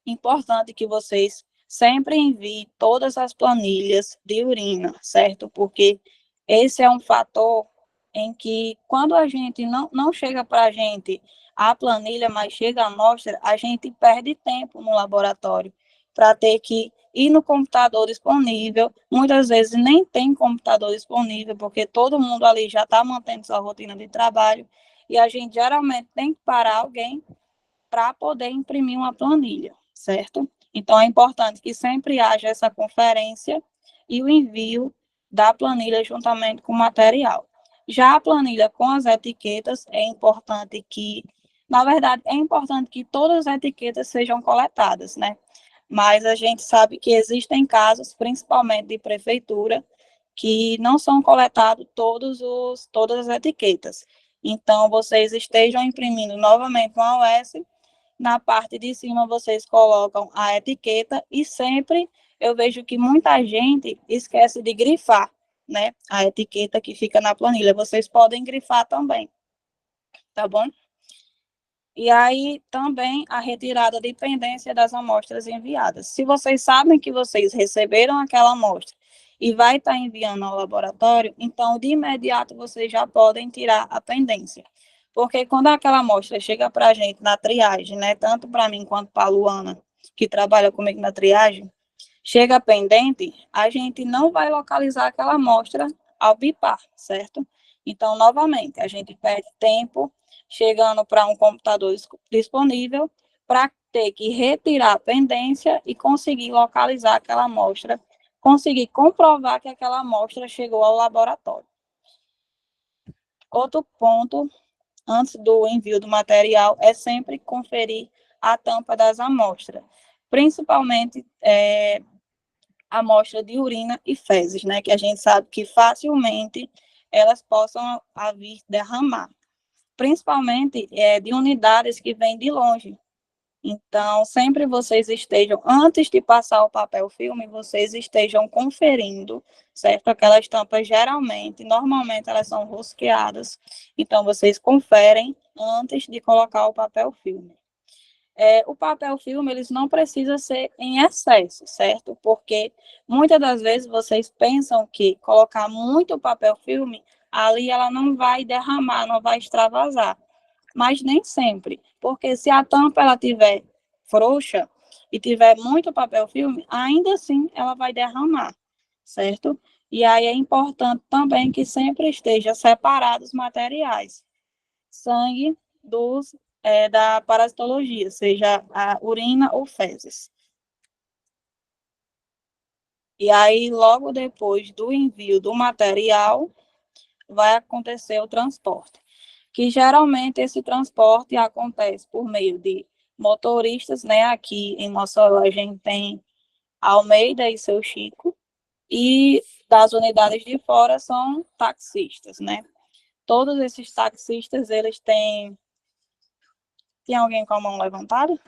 importante que vocês sempre enviem todas as planilhas de urina, certo? Porque esse é um fator em que, quando a gente não chega para a gente a planilha, mas chega a amostra, a gente perde tempo no laboratório para ter que ir no computador disponível. Muitas vezes nem tem computador disponível, porque todo mundo ali já está mantendo sua rotina de trabalho, e a gente geralmente tem que parar alguém para poder imprimir uma planilha, certo? Então, é importante que sempre haja essa conferência e o envio da planilha juntamente com o material. Já a planilha com as etiquetas, é importante que, na verdade, é importante que todas as etiquetas sejam coletadas, né? Mas a gente sabe que existem casos, principalmente de prefeitura, que não são coletados todas as etiquetas. Então, vocês estejam imprimindo novamente uma OS, na parte de cima vocês colocam a etiqueta, e sempre eu vejo que muita gente esquece de grifar, né, a etiqueta que fica na planilha. Vocês podem grifar também, tá bom? E aí também a retirada de pendência das amostras enviadas. Se vocês sabem que vocês receberam aquela amostra e vai estar enviando ao laboratório, então de imediato vocês já podem tirar a pendência. Porque quando aquela amostra chega para a gente na triagem, né, tanto para mim quanto para a Luana, que trabalha comigo na triagem, chega pendente, a gente não vai localizar aquela amostra ao bipar, certo? Então, novamente, a gente perde tempo chegando para um computador disponível para ter que retirar a pendência e conseguir localizar aquela amostra, conseguir comprovar que aquela amostra chegou ao laboratório. Outro ponto, antes do envio do material, é sempre conferir a tampa das amostras, principalmente amostra de urina e fezes, né, que a gente sabe que facilmente elas possam vir derramar, principalmente de unidades que vêm de longe. Então, sempre vocês estejam, antes de passar o papel filme, vocês estejam conferindo, certo? Aquelas tampas normalmente elas são rosqueadas, então vocês conferem antes de colocar o papel filme. O papel filme, eles não precisam ser em excesso, certo? Porque muitas das vezes vocês pensam que colocar muito papel filme, ali ela não vai derramar, não vai extravasar. Mas nem sempre, porque se a tampa ela tiver frouxa e tiver muito papel filme, ainda assim ela vai derramar, certo? E aí é importante também que sempre esteja separados os materiais. Sangue da parasitologia, seja a urina ou fezes. E aí, logo depois do envio do material, vai acontecer o transporte, que geralmente esse transporte acontece por meio de motoristas, né? Aqui em Mossoró a gente tem Almeida e seu Chico, e das unidades de fora são taxistas, né? Todos esses taxistas, eles têm... Tem alguém com a mão levantada?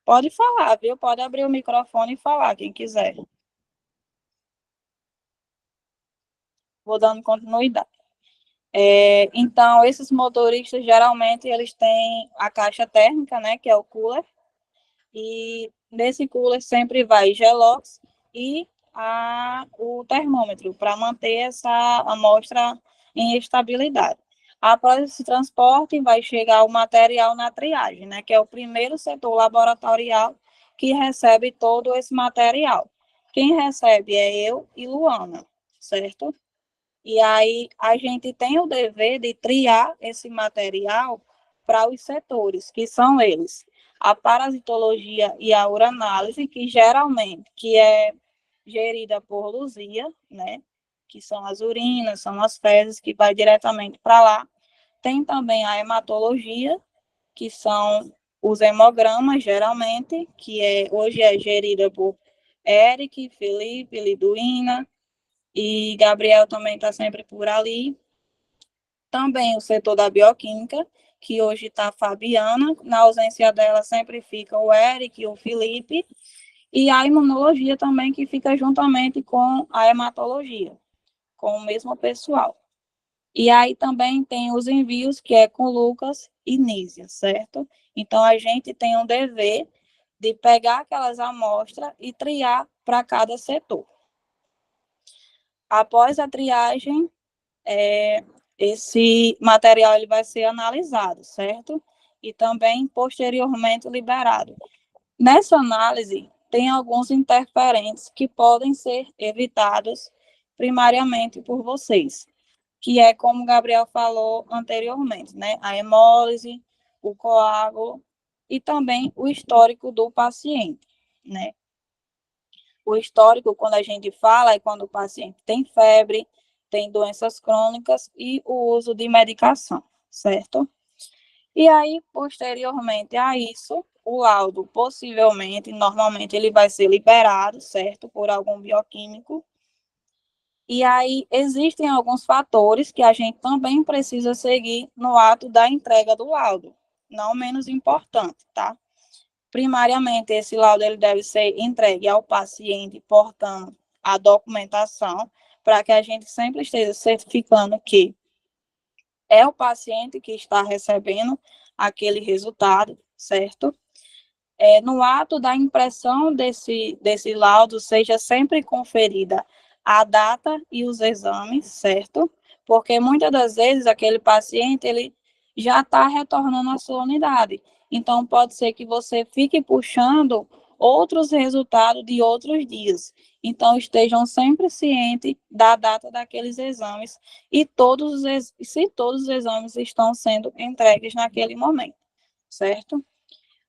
Pode falar, viu? Pode abrir o microfone e falar, quem quiser. Vou dando continuidade. Então, esses motoristas, geralmente, eles têm a caixa térmica, né, que é o cooler, e nesse cooler sempre vai gelox e o termômetro, para manter essa amostra em estabilidade. Após esse transporte, vai chegar o material na triagem, né, que é o primeiro setor laboratorial que recebe todo esse material. Quem recebe é eu e Luana, certo? E aí a gente tem o dever de triar esse material para os setores, que são eles: a parasitologia e a uranálise, que é gerida por Luzia, né? Que são as urinas, são as fezes, que vai diretamente para lá. Tem também a hematologia, que são os hemogramas, geralmente, hoje é gerida por Eric, Felipe, Liduína, e Gabriel também está sempre por ali. Também o setor da bioquímica, que hoje está a Fabiana, na ausência dela sempre fica o Eric e o Felipe, e a imunologia também, que fica juntamente com a hematologia, com o mesmo pessoal. E aí também tem os envios, que é com Lucas e Nízia, certo? Então, a gente tem um dever de pegar aquelas amostras e triar para cada setor. Após a triagem, esse material ele vai ser analisado, certo? E também posteriormente liberado. Nessa análise, tem alguns interferentes que podem ser evitados primariamente por vocês, que é como o Gabriel falou anteriormente, né? A hemólise, o coágulo e também o histórico do paciente, né? O histórico, quando a gente fala, é quando o paciente tem febre, tem doenças crônicas e o uso de medicação, certo? E aí, posteriormente a isso, o laudo possivelmente, normalmente, ele vai ser liberado, certo? Por algum bioquímico. E aí, existem alguns fatores que a gente também precisa seguir no ato da entrega do laudo, não menos importante, tá? Primariamente, esse laudo ele deve ser entregue ao paciente portando a documentação, para que a gente sempre esteja certificando que é o paciente que está recebendo aquele resultado, certo? No ato da impressão desse laudo, seja sempre conferida a data e os exames, certo? Porque muitas das vezes aquele paciente ele já está retornando à sua unidade. Então, pode ser que você fique puxando outros resultados de outros dias. Então, estejam sempre cientes da data daqueles exames e se todos os exames estão sendo entregues naquele momento, certo?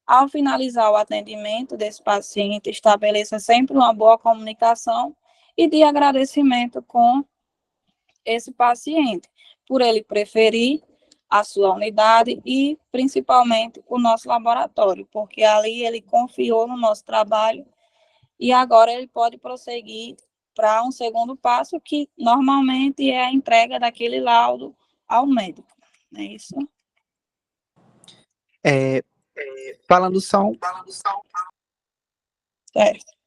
Ao finalizar o atendimento desse paciente, estabeleça sempre uma boa comunicação e de agradecimento com esse paciente, por ele preferir a sua unidade e, principalmente, o nosso laboratório, porque ali ele confiou no nosso trabalho e agora ele pode prosseguir para um segundo passo, que normalmente é a entrega daquele laudo ao médico. É isso? Falando só Certo.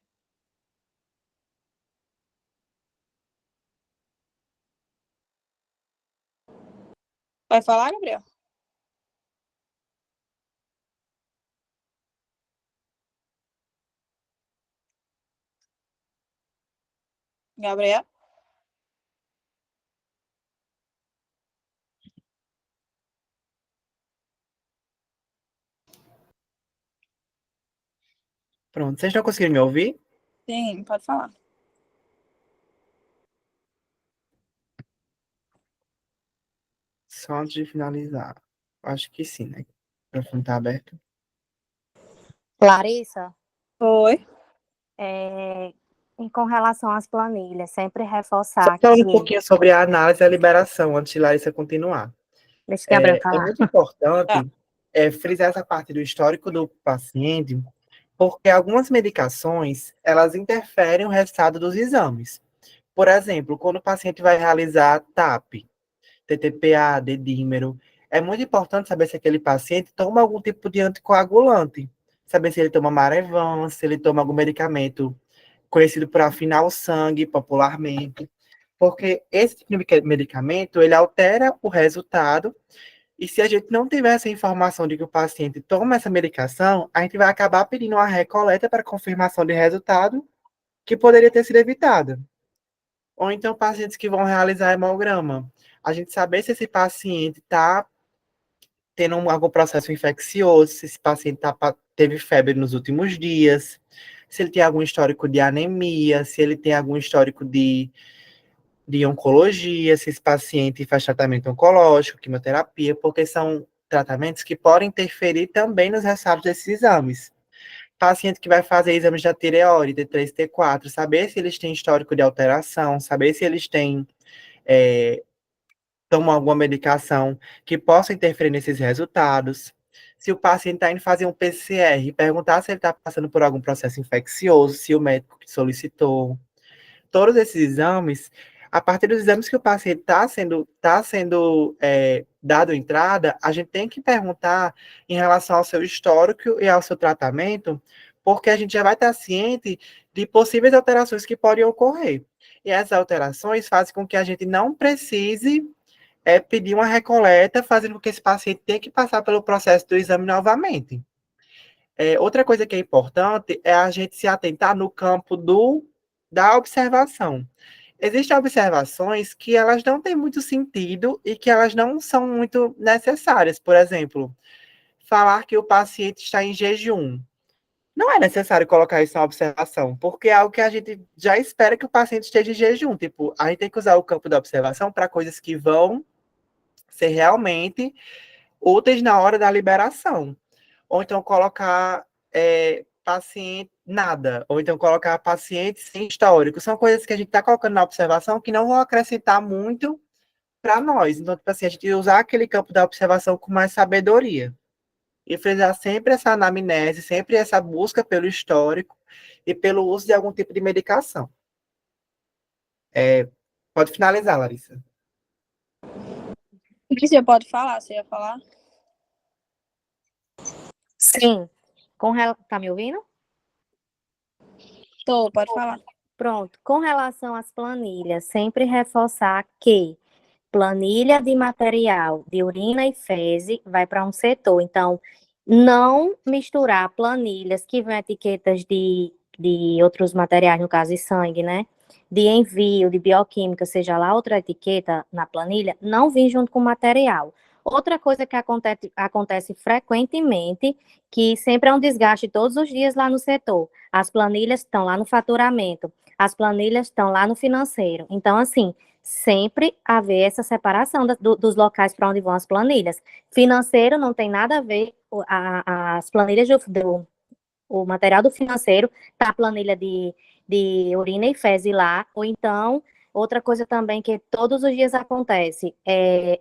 Vai falar, Gabriel? Gabriel? Pronto, vocês estão conseguindo me ouvir? Sim, pode falar. Só antes de finalizar. Acho que sim, né? O microfone tá aberto. Larissa, Oi. com relação às planilhas, sempre Só reforçar falando um que. pouquinho sobre a análise e a liberação, antes de Larissa continuar. Deixa o Gabriel É falar. muito importante frisar essa parte do histórico do paciente, porque algumas medicações, elas interferem no resultado dos exames. Por exemplo, quando o paciente vai realizar TAP, TTPA, dedímero, é muito importante saber se aquele paciente toma algum tipo de anticoagulante, saber se ele toma Marevan, se ele toma algum medicamento conhecido por afinar o sangue popularmente, porque esse tipo de medicamento, ele altera o resultado, e se a gente não tiver essa informação de que o paciente toma essa medicação, a gente vai acabar pedindo uma recoleta para confirmação de resultado que poderia ter sido evitada. Ou então pacientes que vão realizar hemograma. A gente saber se esse paciente está tendo algum processo infeccioso, se esse paciente teve febre nos últimos dias, se ele tem algum histórico de anemia, se ele tem algum histórico de oncologia, se esse paciente faz tratamento oncológico, quimioterapia, porque são tratamentos que podem interferir também nos resultados desses exames. Paciente que vai fazer exames da tireoide, T3, T4, saber se eles têm histórico de alteração, saber se eles têm tomam alguma medicação que possa interferir nesses resultados. Se o paciente está indo fazer um PCR, perguntar se ele está passando por algum processo infeccioso, se o médico solicitou. Todos esses exames, a partir dos exames que o paciente está sendo dado entrada, a gente tem que perguntar em relação ao seu histórico e ao seu tratamento, porque a gente já vai estar ciente de possíveis alterações que podem ocorrer. E essas alterações fazem com que a gente não precise pedir uma recoleta, fazendo com que esse paciente tenha que passar pelo processo do exame novamente. Outra coisa que é importante é a gente se atentar no campo da observação. Existem observações que elas não têm muito sentido e que elas não são muito necessárias. Por exemplo, falar que o paciente está em jejum. Não é necessário colocar isso na observação, porque é algo que a gente já espera que o paciente esteja em jejum. Tipo, a gente tem que usar o campo da observação para coisas que vão ser realmente úteis na hora da liberação. Ou então colocar paciente nada, ou então colocar paciente sem histórico. São coisas que a gente está colocando na observação que não vão acrescentar muito para nós. Então, tipo assim, a gente usar aquele campo da observação com mais sabedoria. E frisar sempre essa anamnese, sempre essa busca pelo histórico e pelo uso de algum tipo de medicação. Pode finalizar, Larissa. Você pode falar, você ia falar? Sim. Tá me ouvindo? Tô, pode falar. Pronto. Com relação às planilhas, sempre reforçar que planilha de material de urina e fezes vai para um setor. Então, não misturar planilhas que vêm etiquetas de outros materiais, no caso de sangue, né? De envio, de bioquímica, seja lá outra etiqueta na planilha, não vir junto com o material. Outra coisa que acontece frequentemente, que sempre é um desgaste todos os dias lá no setor. As planilhas estão lá no faturamento, as planilhas estão lá no financeiro. Então, assim, sempre haver essa separação dos locais para onde vão as planilhas. Financeiro não tem nada a ver, as planilhas o material do financeiro, tá a planilha de urina e fezes lá, ou então, outra coisa também que todos os dias acontece,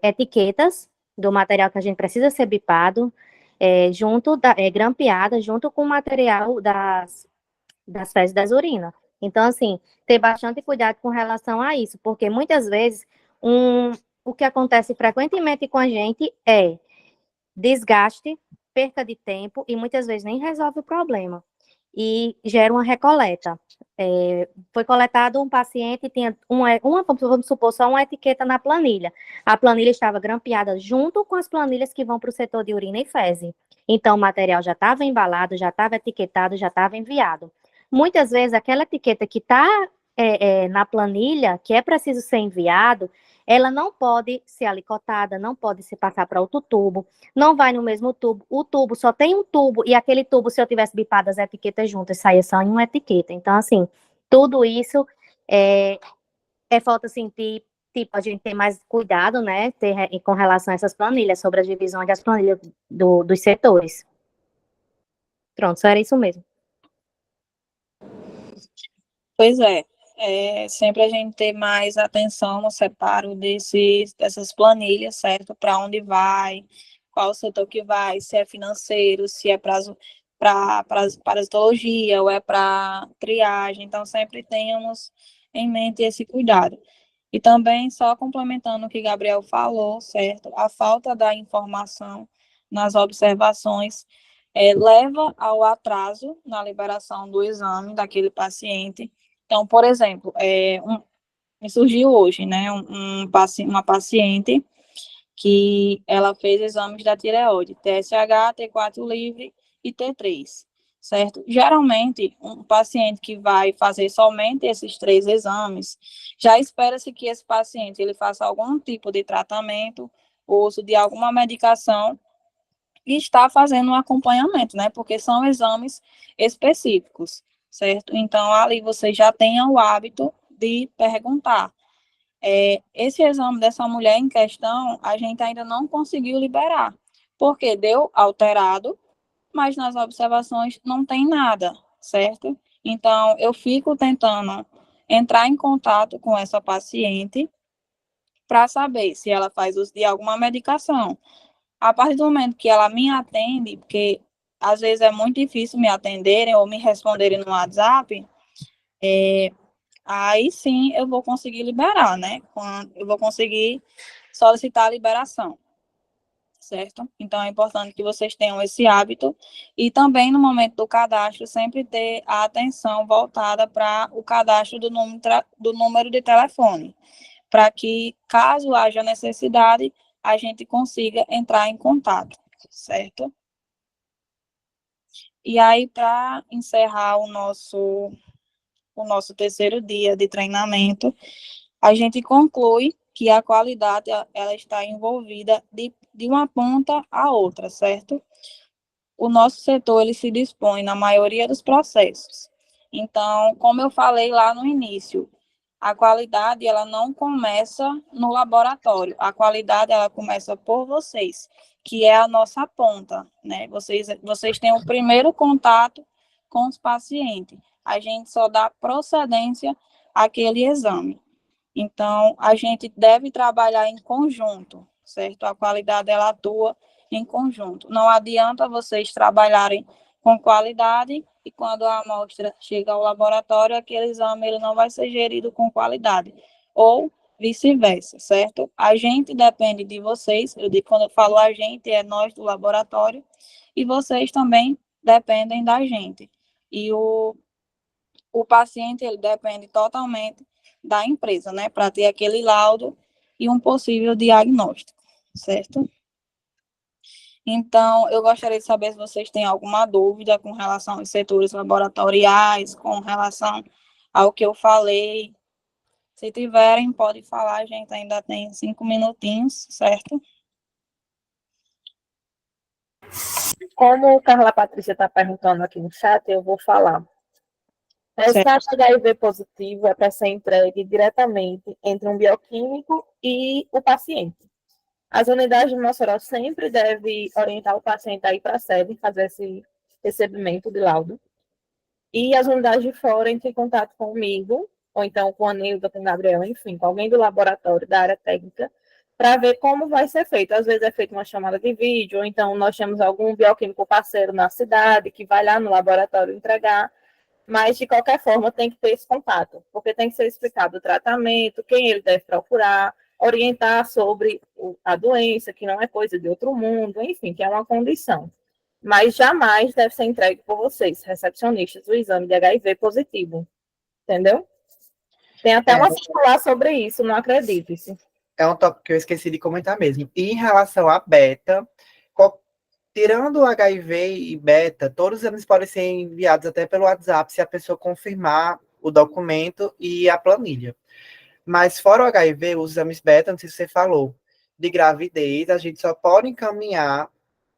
etiquetas do material que a gente precisa ser bipado, grampeada, junto com o material das fezes das urinas. Então, assim, ter bastante cuidado com relação a isso, porque muitas vezes o que acontece frequentemente com a gente é desgaste, perca de tempo e muitas vezes nem resolve o problema. E gera uma recoleta. Foi coletado um paciente, tinha vamos supor, só uma etiqueta na planilha. A planilha estava grampeada junto com as planilhas que vão para o setor de urina e fezes. Então, o material já estava embalado, já estava etiquetado, já estava enviado. Muitas vezes, aquela etiqueta que está na planilha, que é preciso ser enviado, ela não pode ser alicotada, não pode se passar para outro tubo, não vai no mesmo tubo. O tubo só tem um tubo, e aquele tubo, se eu tivesse bipado as etiquetas juntas, saia só em uma etiqueta. Então, assim, tudo isso é falta, assim, de, tipo, a gente ter mais cuidado, né, com relação a essas planilhas, sobre as divisões das planilhas dos setores. Pronto, só era isso mesmo. Pois sempre a gente ter mais atenção no separo dessas planilhas, certo? Para onde vai, qual o setor que vai, se é financeiro, se é para parasitologia ou é para triagem. Então, sempre tenhamos em mente esse cuidado. E também, só complementando o que Gabriel falou, certo? A falta da informação nas observações leva ao atraso na liberação do exame daquele paciente. Então, por exemplo, me surgiu hoje, né, uma paciente que ela fez exames da tireoide, TSH, T4 livre e T3, certo? Geralmente, um paciente que vai fazer somente esses 3 exames, já espera-se que esse paciente ele faça algum tipo de tratamento, uso de alguma medicação e está fazendo um acompanhamento, né? Porque são exames específicos, certo? Então, ali você já tem o hábito de perguntar. Esse exame dessa mulher em questão, a gente ainda não conseguiu liberar, porque deu alterado, mas nas observações não tem nada, certo? Então, eu fico tentando entrar em contato com essa paciente para saber se ela faz uso de alguma medicação. A partir do momento que ela me atende, porque às vezes é muito difícil me atenderem ou me responderem no WhatsApp, aí sim eu vou conseguir liberar, né? Eu vou conseguir solicitar a liberação, certo? Então é importante que vocês tenham esse hábito e também no momento do cadastro sempre ter a atenção voltada para o cadastro do número de telefone, para que caso haja necessidade, a gente consiga entrar em contato, certo? E aí, para encerrar o nosso terceiro dia de treinamento, a gente conclui que a qualidade ela está envolvida de uma ponta à outra, certo? O nosso setor ele se dispõe na maioria dos processos. Então, como eu falei lá no início, a qualidade ela não começa no laboratório, a qualidade ela começa por vocês, que é a nossa ponta, né? Vocês têm o primeiro contato com os pacientes. A gente só dá procedência àquele exame. Então, a gente deve trabalhar em conjunto, certo? A qualidade ela atua em conjunto. Não adianta vocês trabalharem com qualidade e quando a amostra chega ao laboratório, aquele exame ele não vai ser gerido com qualidade, ou vice-versa, certo? A gente depende de vocês, quando eu falo a gente, é nós do laboratório, e vocês também dependem da gente. E o paciente, ele depende totalmente da empresa, né, para ter aquele laudo e um possível diagnóstico, certo? Então, eu gostaria de saber se vocês têm alguma dúvida com relação aos setores laboratoriais, com relação ao que eu falei. Se tiverem, pode falar, a gente ainda tem 5 minutinhos, certo? Como o Carla Patrícia está perguntando aqui no chat, eu vou falar. O Certo. resultado HIV positivo é para ser entregue diretamente entre um bioquímico e o paciente. As unidades de Mossoró sempre devem orientar o paciente a ir para a sede, fazer esse recebimento de laudo. E as unidades de fora entram em contato comigo, ou então com a Nilda, com o Gabriel, enfim, com alguém do laboratório, da área técnica, para ver como vai ser feito. Às vezes é feita uma chamada de vídeo, ou então nós temos algum bioquímico parceiro na cidade que vai lá no laboratório entregar, mas de qualquer forma tem que ter esse contato, porque tem que ser explicado o tratamento, quem ele deve procurar, orientar sobre a doença, que não é coisa de outro mundo, enfim, que é uma condição. Mas jamais deve ser entregue por vocês, recepcionistas, o exame de HIV positivo. Entendeu? Tem até uma circular sobre isso, não acredite-se. É um tópico que eu esqueci de comentar mesmo. E em relação à beta, tirando o HIV e beta, todos eles podem ser enviados até pelo WhatsApp se a pessoa confirmar o documento e a planilha. Mas fora o HIV, os exames beta, não sei se você falou, de gravidez, a gente só pode encaminhar,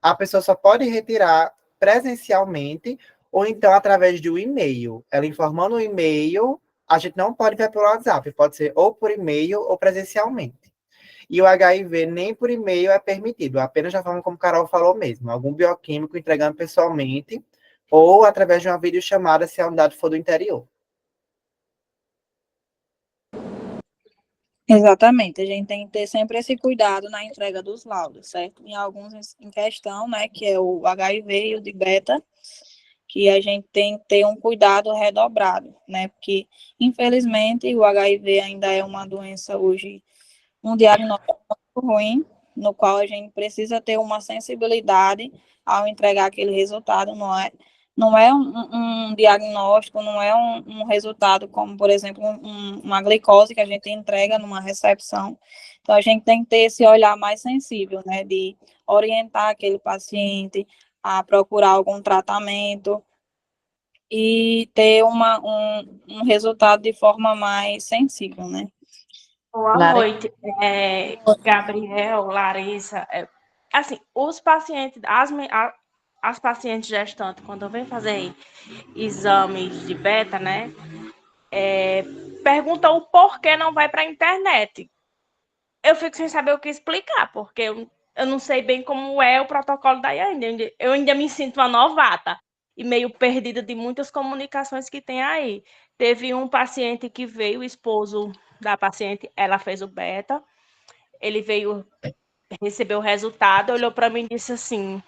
a pessoa só pode retirar presencialmente ou então através de um e-mail. Ela informando o e-mail, a gente não pode enviar pelo WhatsApp, pode ser ou por e-mail ou presencialmente. E o HIV nem por e-mail é permitido, apenas da forma como a Carol falou mesmo, algum bioquímico entregando pessoalmente ou através de uma videochamada se a unidade for do interior. Exatamente, a gente tem que ter sempre esse cuidado na entrega dos laudos, certo? Em alguns em questão, né, que é o HIV e o de beta, que a gente tem que ter um cuidado redobrado, né, porque infelizmente o HIV ainda é uma doença hoje, um diagnóstico muito ruim, no qual a gente precisa ter uma sensibilidade ao entregar aquele resultado, não é um diagnóstico, não é um resultado como, por exemplo, uma glicose que a gente entrega numa recepção. Então, a gente tem que ter esse olhar mais sensível, né, de orientar aquele paciente a procurar algum tratamento e ter um resultado de forma mais sensível, né? Boa noite, Gabriel, Larissa. Assim, os pacientes, as pacientes gestantes, quando vêm fazer exames de beta, né, perguntam o porquê não vai para a internet. Eu fico sem saber o que explicar, porque eu não sei bem como é o protocolo da IAND. Eu ainda me sinto uma novata e meio perdida de muitas comunicações que tem aí. Teve um paciente que veio, o esposo da paciente, ela fez o beta, ele veio receber o resultado, olhou para mim e disse assim: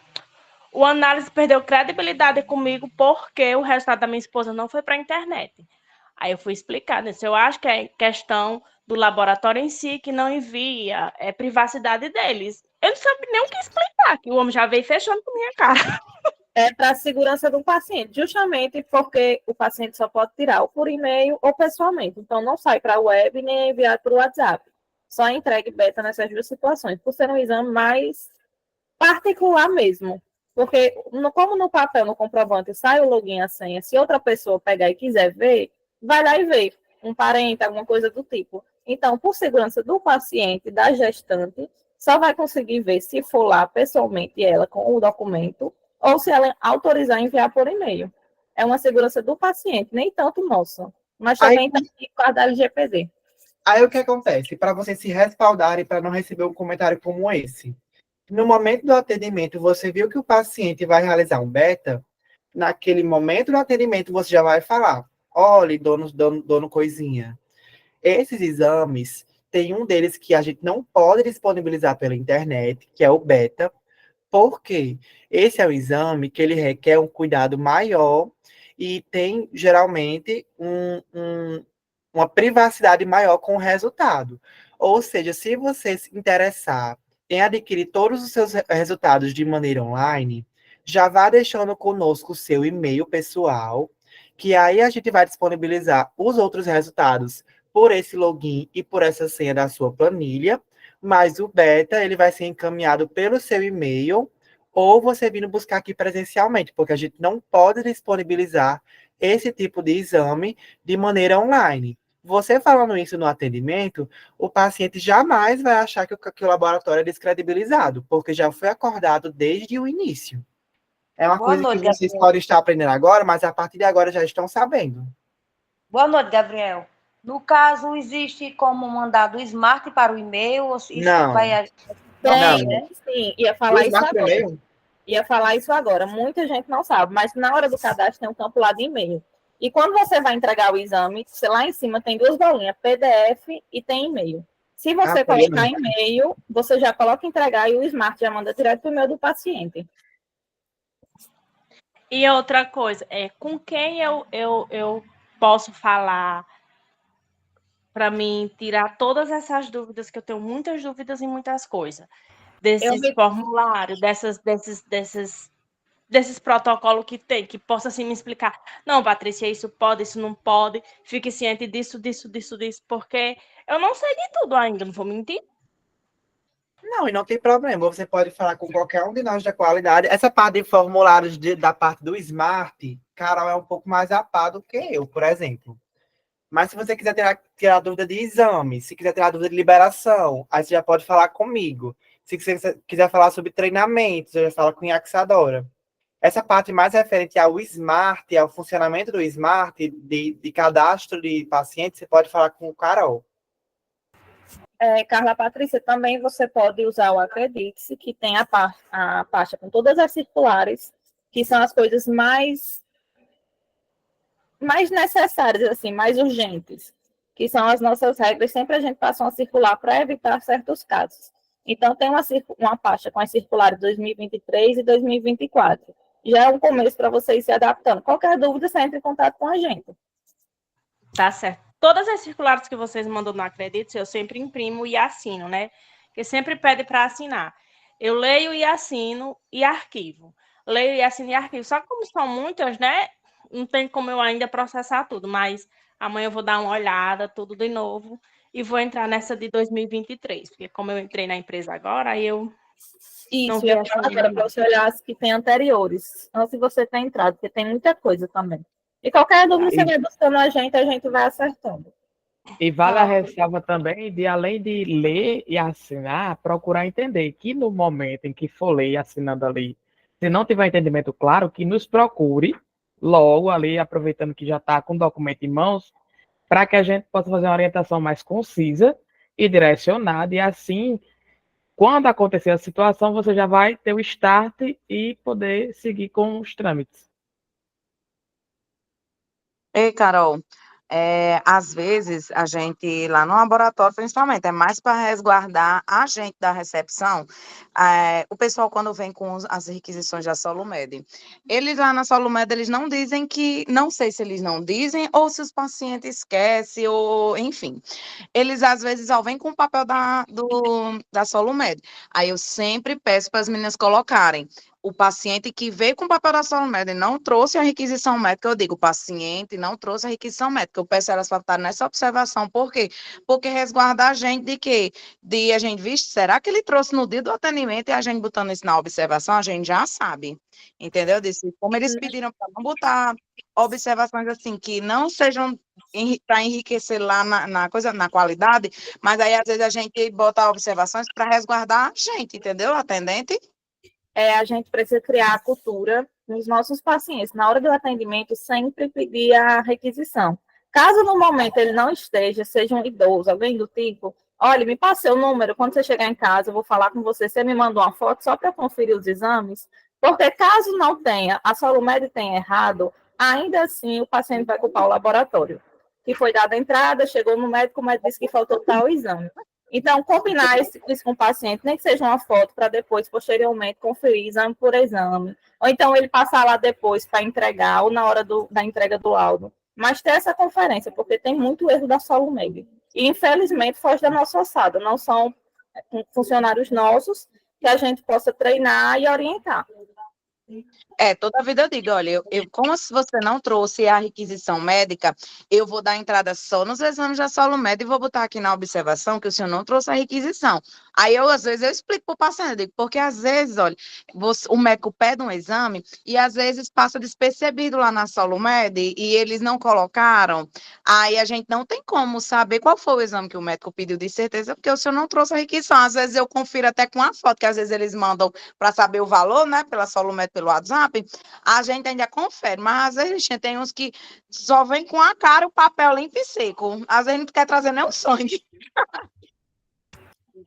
o análise perdeu credibilidade comigo porque o resultado da minha esposa não foi para a internet. Aí eu fui explicar, né? Eu acho que é questão do laboratório em si que não envia, é privacidade deles. Eu não sabia nem o que explicar, que o homem já veio fechando com minha cara. É para a segurança do paciente, justamente porque o paciente só pode tirar ou por e-mail ou pessoalmente. Então, não sai para a web nem é enviado para o WhatsApp. Só entregue beta nessas duas situações, por ser um exame mais particular mesmo. Porque, como no papel, no comprovante, sai o login e a senha, se outra pessoa pegar e quiser ver, vai lá e vê. Um parente, alguma coisa do tipo. Então, por segurança do paciente, da gestante, só vai conseguir ver se for lá pessoalmente ela com o documento ou se ela autorizar enviar por e-mail. É uma segurança do paciente, nem tanto nossa, mas também está aqui com a da LGPD. Aí o que acontece? Para você se respaldar e para não receber um comentário como esse. No momento do atendimento, você viu que o paciente vai realizar um beta, naquele momento do atendimento você já vai falar: olha, dono coisinha, esses exames, tem um deles que a gente não pode disponibilizar pela internet, que é o beta, porque esse é um exame que ele requer um cuidado maior e tem, geralmente, uma privacidade maior com o resultado. Ou seja, se você se interessar em adquirir todos os seus resultados de maneira online, já vá deixando conosco o seu e-mail pessoal, que aí a gente vai disponibilizar os outros resultados por esse login e por essa senha da sua planilha, mas o beta ele vai ser encaminhado pelo seu e-mail ou você vindo buscar aqui presencialmente, porque a gente não pode disponibilizar esse tipo de exame de maneira online. Você falando isso no atendimento, o paciente jamais vai achar que o laboratório é descredibilizado, porque já foi acordado desde o início. É uma Boa coisa que noite, vocês Gabriel. podem estar aprendendo agora, mas a partir de agora já estão sabendo. Boa noite, Gabriel. No caso, existe como mandar do Smart para o e-mail? Ou se isso Não, vai... Não não. tem, né? Sim, ia O falar isso Smart agora. e-mail? Ia falar isso agora. Muita gente não sabe, mas na hora do cadastro tem um campo lá de e-mail. E quando você vai entregar o exame, lá em cima tem duas bolinhas, PDF e tem e-mail. Se você Foi colocar e-mail, você já coloca entregar e o Smart já manda direto para o e-mail do paciente. E outra coisa, com quem eu posso falar para mim tirar todas essas dúvidas, que eu tenho muitas dúvidas em muitas coisas, desses formulários, desses protocolos que tem, que possa assim me explicar. Não, Patrícia, isso pode, isso não pode, fique ciente disso, porque eu não sei de tudo ainda, não vou mentir. Não, e não tem problema. Você pode falar com qualquer um de nós da qualidade. Essa parte de formulários da parte do Smart, Carol é um pouco mais a par do que eu, por exemplo. Mas se você quiser tirar dúvida de exame, se quiser tirar dúvida de liberação, aí você já pode falar comigo. Se você quiser falar sobre treinamento, você já fala com a Yaxadora. Essa parte mais referente ao Smart, ao funcionamento do Smart, de cadastro de paciente, você pode falar com o Carol. Carla Patrícia, também você pode usar o Acredite-se, que tem a pasta com todas as circulares, que são as coisas mais necessárias, assim, mais urgentes, que são as nossas regras. Sempre a gente passa uma circular para evitar certos casos. Então, tem uma pasta com as circulares 2023 e 2024. Já é um começo para vocês se adaptando. Qualquer dúvida, você entra em contato com a gente. Tá certo. Todas as circulares que vocês mandam no Acredite, eu sempre imprimo e assino, né? Porque sempre pede para assinar. Eu leio e assino e arquivo. Leio e assino e arquivo. Só que como são muitas, né? Não tem como eu ainda processar tudo, mas amanhã eu vou dar uma olhada, tudo de novo, e vou entrar nessa de 2023, porque como eu entrei na empresa agora, aí eu não Isso, vi ia essa falar agora para você olhar as que tem anteriores, antes de você ter entrado, porque tem muita coisa também. E qualquer dúvida você vai buscando a gente vai acertando. E vale a ressalva também de, além de ler e assinar, procurar entender que no momento em que for ler e assinando ali, se não tiver entendimento claro, que nos procure logo ali, aproveitando que já está com o documento em mãos, para que a gente possa fazer uma orientação mais concisa e direcionada, e assim, quando acontecer a situação, você já vai ter o start e poder seguir com os trâmites. Ei, Carol, às vezes a gente, lá no laboratório principalmente, é mais para resguardar a gente da recepção. O pessoal, quando vem com as requisições da Solumed, eles lá na Solumed, eles não dizem que, não sei se eles não dizem, ou se os pacientes esquecem, ou enfim. Eles, às vezes, só vêm com o papel da Solumed. Aí eu sempre peço para as meninas colocarem o paciente que veio com o papel da Solumed e não trouxe a requisição médica, eu digo, o paciente não trouxe a requisição médica, eu peço elas para estar nessa observação, por quê? Porque resguardar a gente de quê? De a gente, vixe, será que ele trouxe no dia do atendimento e a gente botando isso na observação, a gente já sabe, entendeu? Disse, como eles pediram para não botar observações assim, que não sejam para enriquecer lá na coisa, na qualidade, mas aí às vezes a gente bota observações para resguardar a gente, entendeu? Atendente. A gente precisa criar a cultura nos nossos pacientes. Na hora do atendimento, sempre pedir a requisição. Caso no momento ele não esteja, seja um idoso, alguém do tipo, olha, me passe o número, quando você chegar em casa, eu vou falar com você, você me manda uma foto só para conferir os exames, porque caso não tenha, a Solumed tenha errado, ainda assim o paciente vai culpar o laboratório, que foi dada a entrada, chegou no médico, o médico disse que faltou tal exame. Então, combinar isso com o paciente, nem que seja uma foto, para depois, posteriormente, conferir exame por exame. Ou então ele passar lá depois para entregar, ou na hora da entrega do laudo. Mas ter essa conferência, porque tem muito erro da Solumed. E, infelizmente, foge da nossa ossada. Não são funcionários nossos que a gente possa treinar e orientar. Toda a vida eu digo, olha, como se você não trouxe a requisição médica, eu vou dar entrada só nos exames da solo médica e vou botar aqui na observação que o senhor não trouxe a requisição. Aí às vezes, eu explico para o paciente, eu digo, porque às vezes, olha, o médico pede um exame e às vezes passa despercebido lá na solo med e eles não colocaram, aí a gente não tem como saber qual foi o exame que o médico pediu de certeza, porque o senhor não trouxe a requisição. Às vezes eu confiro até com a foto, que às vezes eles mandam para saber o valor, né, pela solo med pelo WhatsApp, a gente ainda confere, mas às vezes tem uns que só vem com a cara, o papel limpo e seco. Às vezes não quer trazer nem o sangue.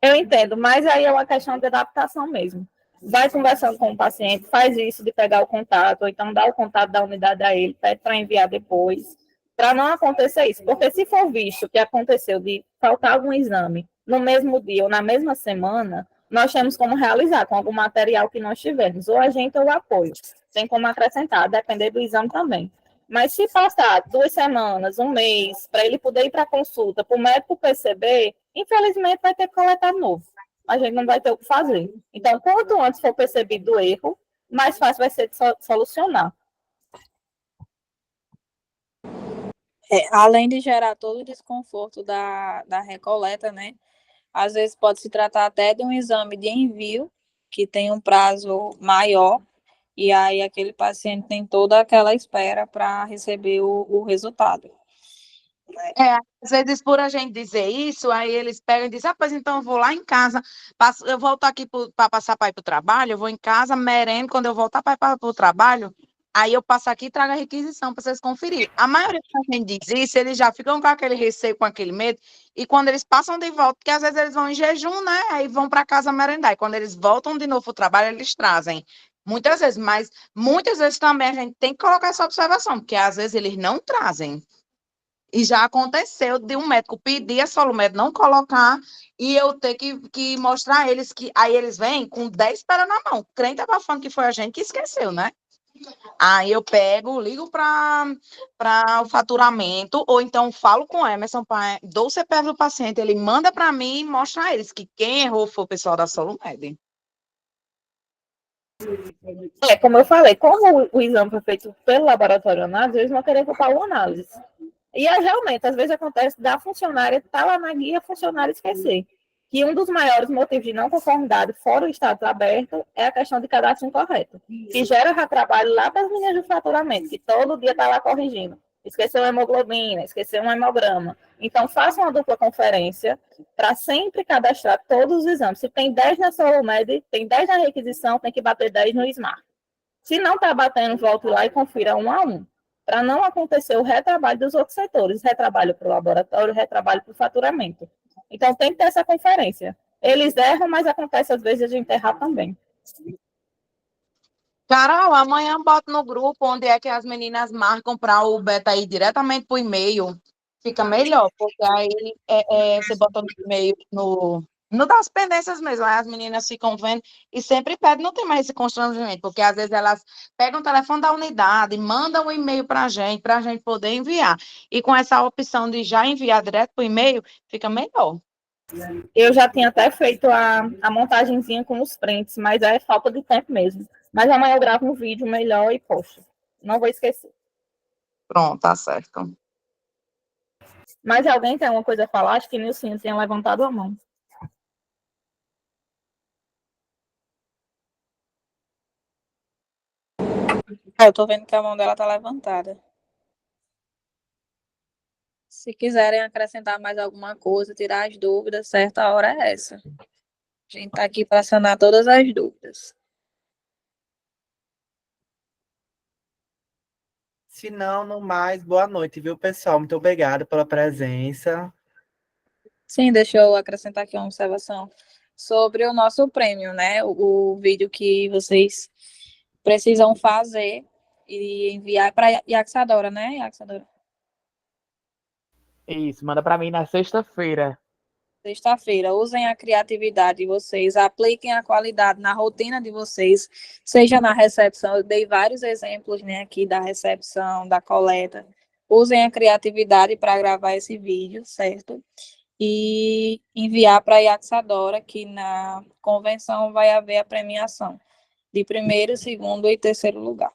Eu entendo, mas aí é uma questão de adaptação mesmo. Vai conversando com o paciente, faz isso de pegar o contato, ou então dá o contato da unidade a ele, pede para enviar depois, para não acontecer isso. Porque se for visto que aconteceu de faltar algum exame no mesmo dia ou na mesma semana, nós temos como realizar com algum material que nós tivermos, ou a gente ou o apoio. Tem como acrescentar, depender do exame também. Mas se passar 2 semanas, um mês, para ele poder ir para a consulta, para o médico perceber, infelizmente vai ter que coletar novo. A gente não vai ter o que fazer. Então, quanto antes for percebido o erro, mais fácil vai ser de solucionar. Além de gerar todo o desconforto da recoleta, né? Às vezes pode se tratar até de um exame de envio, que tem um prazo maior, e aí aquele paciente tem toda aquela espera para receber o resultado. Às vezes, por a gente dizer isso, aí eles pegam e dizem, pois então eu vou lá em casa, eu volto aqui para passar para ir para o trabalho, eu vou em casa, merendo, quando eu voltar para o trabalho, aí eu passo aqui e trago a requisição para vocês conferirem. A maioria que a gente diz isso, eles já ficam com aquele receio, com aquele medo, e quando eles passam de volta, porque às vezes eles vão em jejum, né, aí vão para casa merendar, e quando eles voltam de novo para o trabalho, eles trazem. Muitas vezes, mas muitas vezes também a gente tem que colocar essa observação, porque às vezes eles não trazem. E já aconteceu de um médico pedir a Solumed não colocar e eu ter que mostrar a eles que aí eles vêm com 10 pedras na mão. Crente abafando que foi a gente que esqueceu, né? Aí eu pego, ligo para o faturamento, ou então falo com o Emerson, dou o CPF do paciente, ele manda para mim e mostra a eles que quem errou foi o pessoal da Solumed. Como eu falei, como o exame foi feito pelo laboratório análise, eles vão querer culpar o análise. E realmente, às vezes acontece da funcionária estar lá na guia, a funcionária esquecer. Que um dos maiores motivos de não conformidade fora o status aberto é a questão de cadastro incorreto, que gera retrabalho lá para as meninas de faturamento, que todo dia está lá corrigindo. Esqueceu a hemoglobina, esqueceu um hemograma. Então, faça uma dupla conferência para sempre cadastrar todos os exames. Se tem 10 na Solumed, tem 10 na requisição, tem que bater 10 no SMART. Se não está batendo, volte lá e confira um a um, para não acontecer o retrabalho dos outros setores, retrabalho para o laboratório, retrabalho para o faturamento. Então, tem que ter essa conferência. Eles erram, mas acontece às vezes a gente errar também. Carol, amanhã bota no grupo onde é que as meninas marcam para o Beta ir diretamente para o e-mail. Fica melhor, porque aí você bota no e-mail, no das pendências mesmo, aí as meninas ficam vendo e sempre pedem, não tem mais esse constrangimento, porque às vezes elas pegam o telefone da unidade, mandam um e-mail para a gente poder enviar. E com essa opção de já enviar direto para o e-mail, fica melhor. Eu já tinha até feito a montagenzinha com os prints, mas é falta de tempo mesmo. Mas amanhã eu gravo um vídeo melhor e posto. Não vou esquecer. Pronto, tá certo. Mas alguém tem alguma coisa a falar? Acho que Nilcinho tinha levantado a mão. Eu tô vendo que a mão dela tá levantada. Se quiserem acrescentar mais alguma coisa, tirar as dúvidas, certa hora é essa. A gente tá aqui para sanar todas as dúvidas. Se não, no mais, boa noite, viu, pessoal? Muito obrigado pela presença. Sim, deixa eu acrescentar aqui uma observação sobre o nosso prêmio, né? O vídeo que vocês precisam fazer e enviar para Yaxadora, né, Yaxadora? Isso, manda para mim na sexta-feira. Sexta-feira, usem a criatividade de vocês, apliquem a qualidade na rotina de vocês, seja na recepção, eu dei vários exemplos, né, aqui da recepção, da coleta. Usem a criatividade para gravar esse vídeo, certo? E enviar para a Yaxadora, que na convenção vai haver a premiação de primeiro, segundo e terceiro lugar,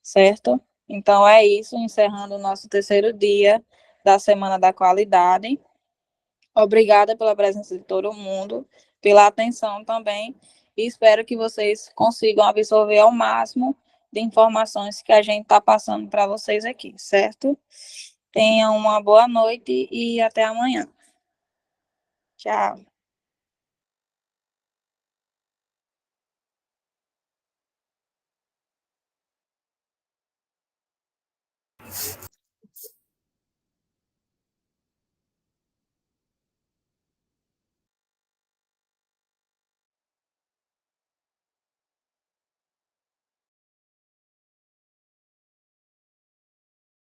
certo? Então, é isso, encerrando o nosso terceiro dia da Semana da Qualidade. Obrigada pela presença de todo mundo, pela atenção também, e espero que vocês consigam absorver ao máximo de informações que a gente está passando para vocês aqui, certo? Tenham uma boa noite e até amanhã. Tchau.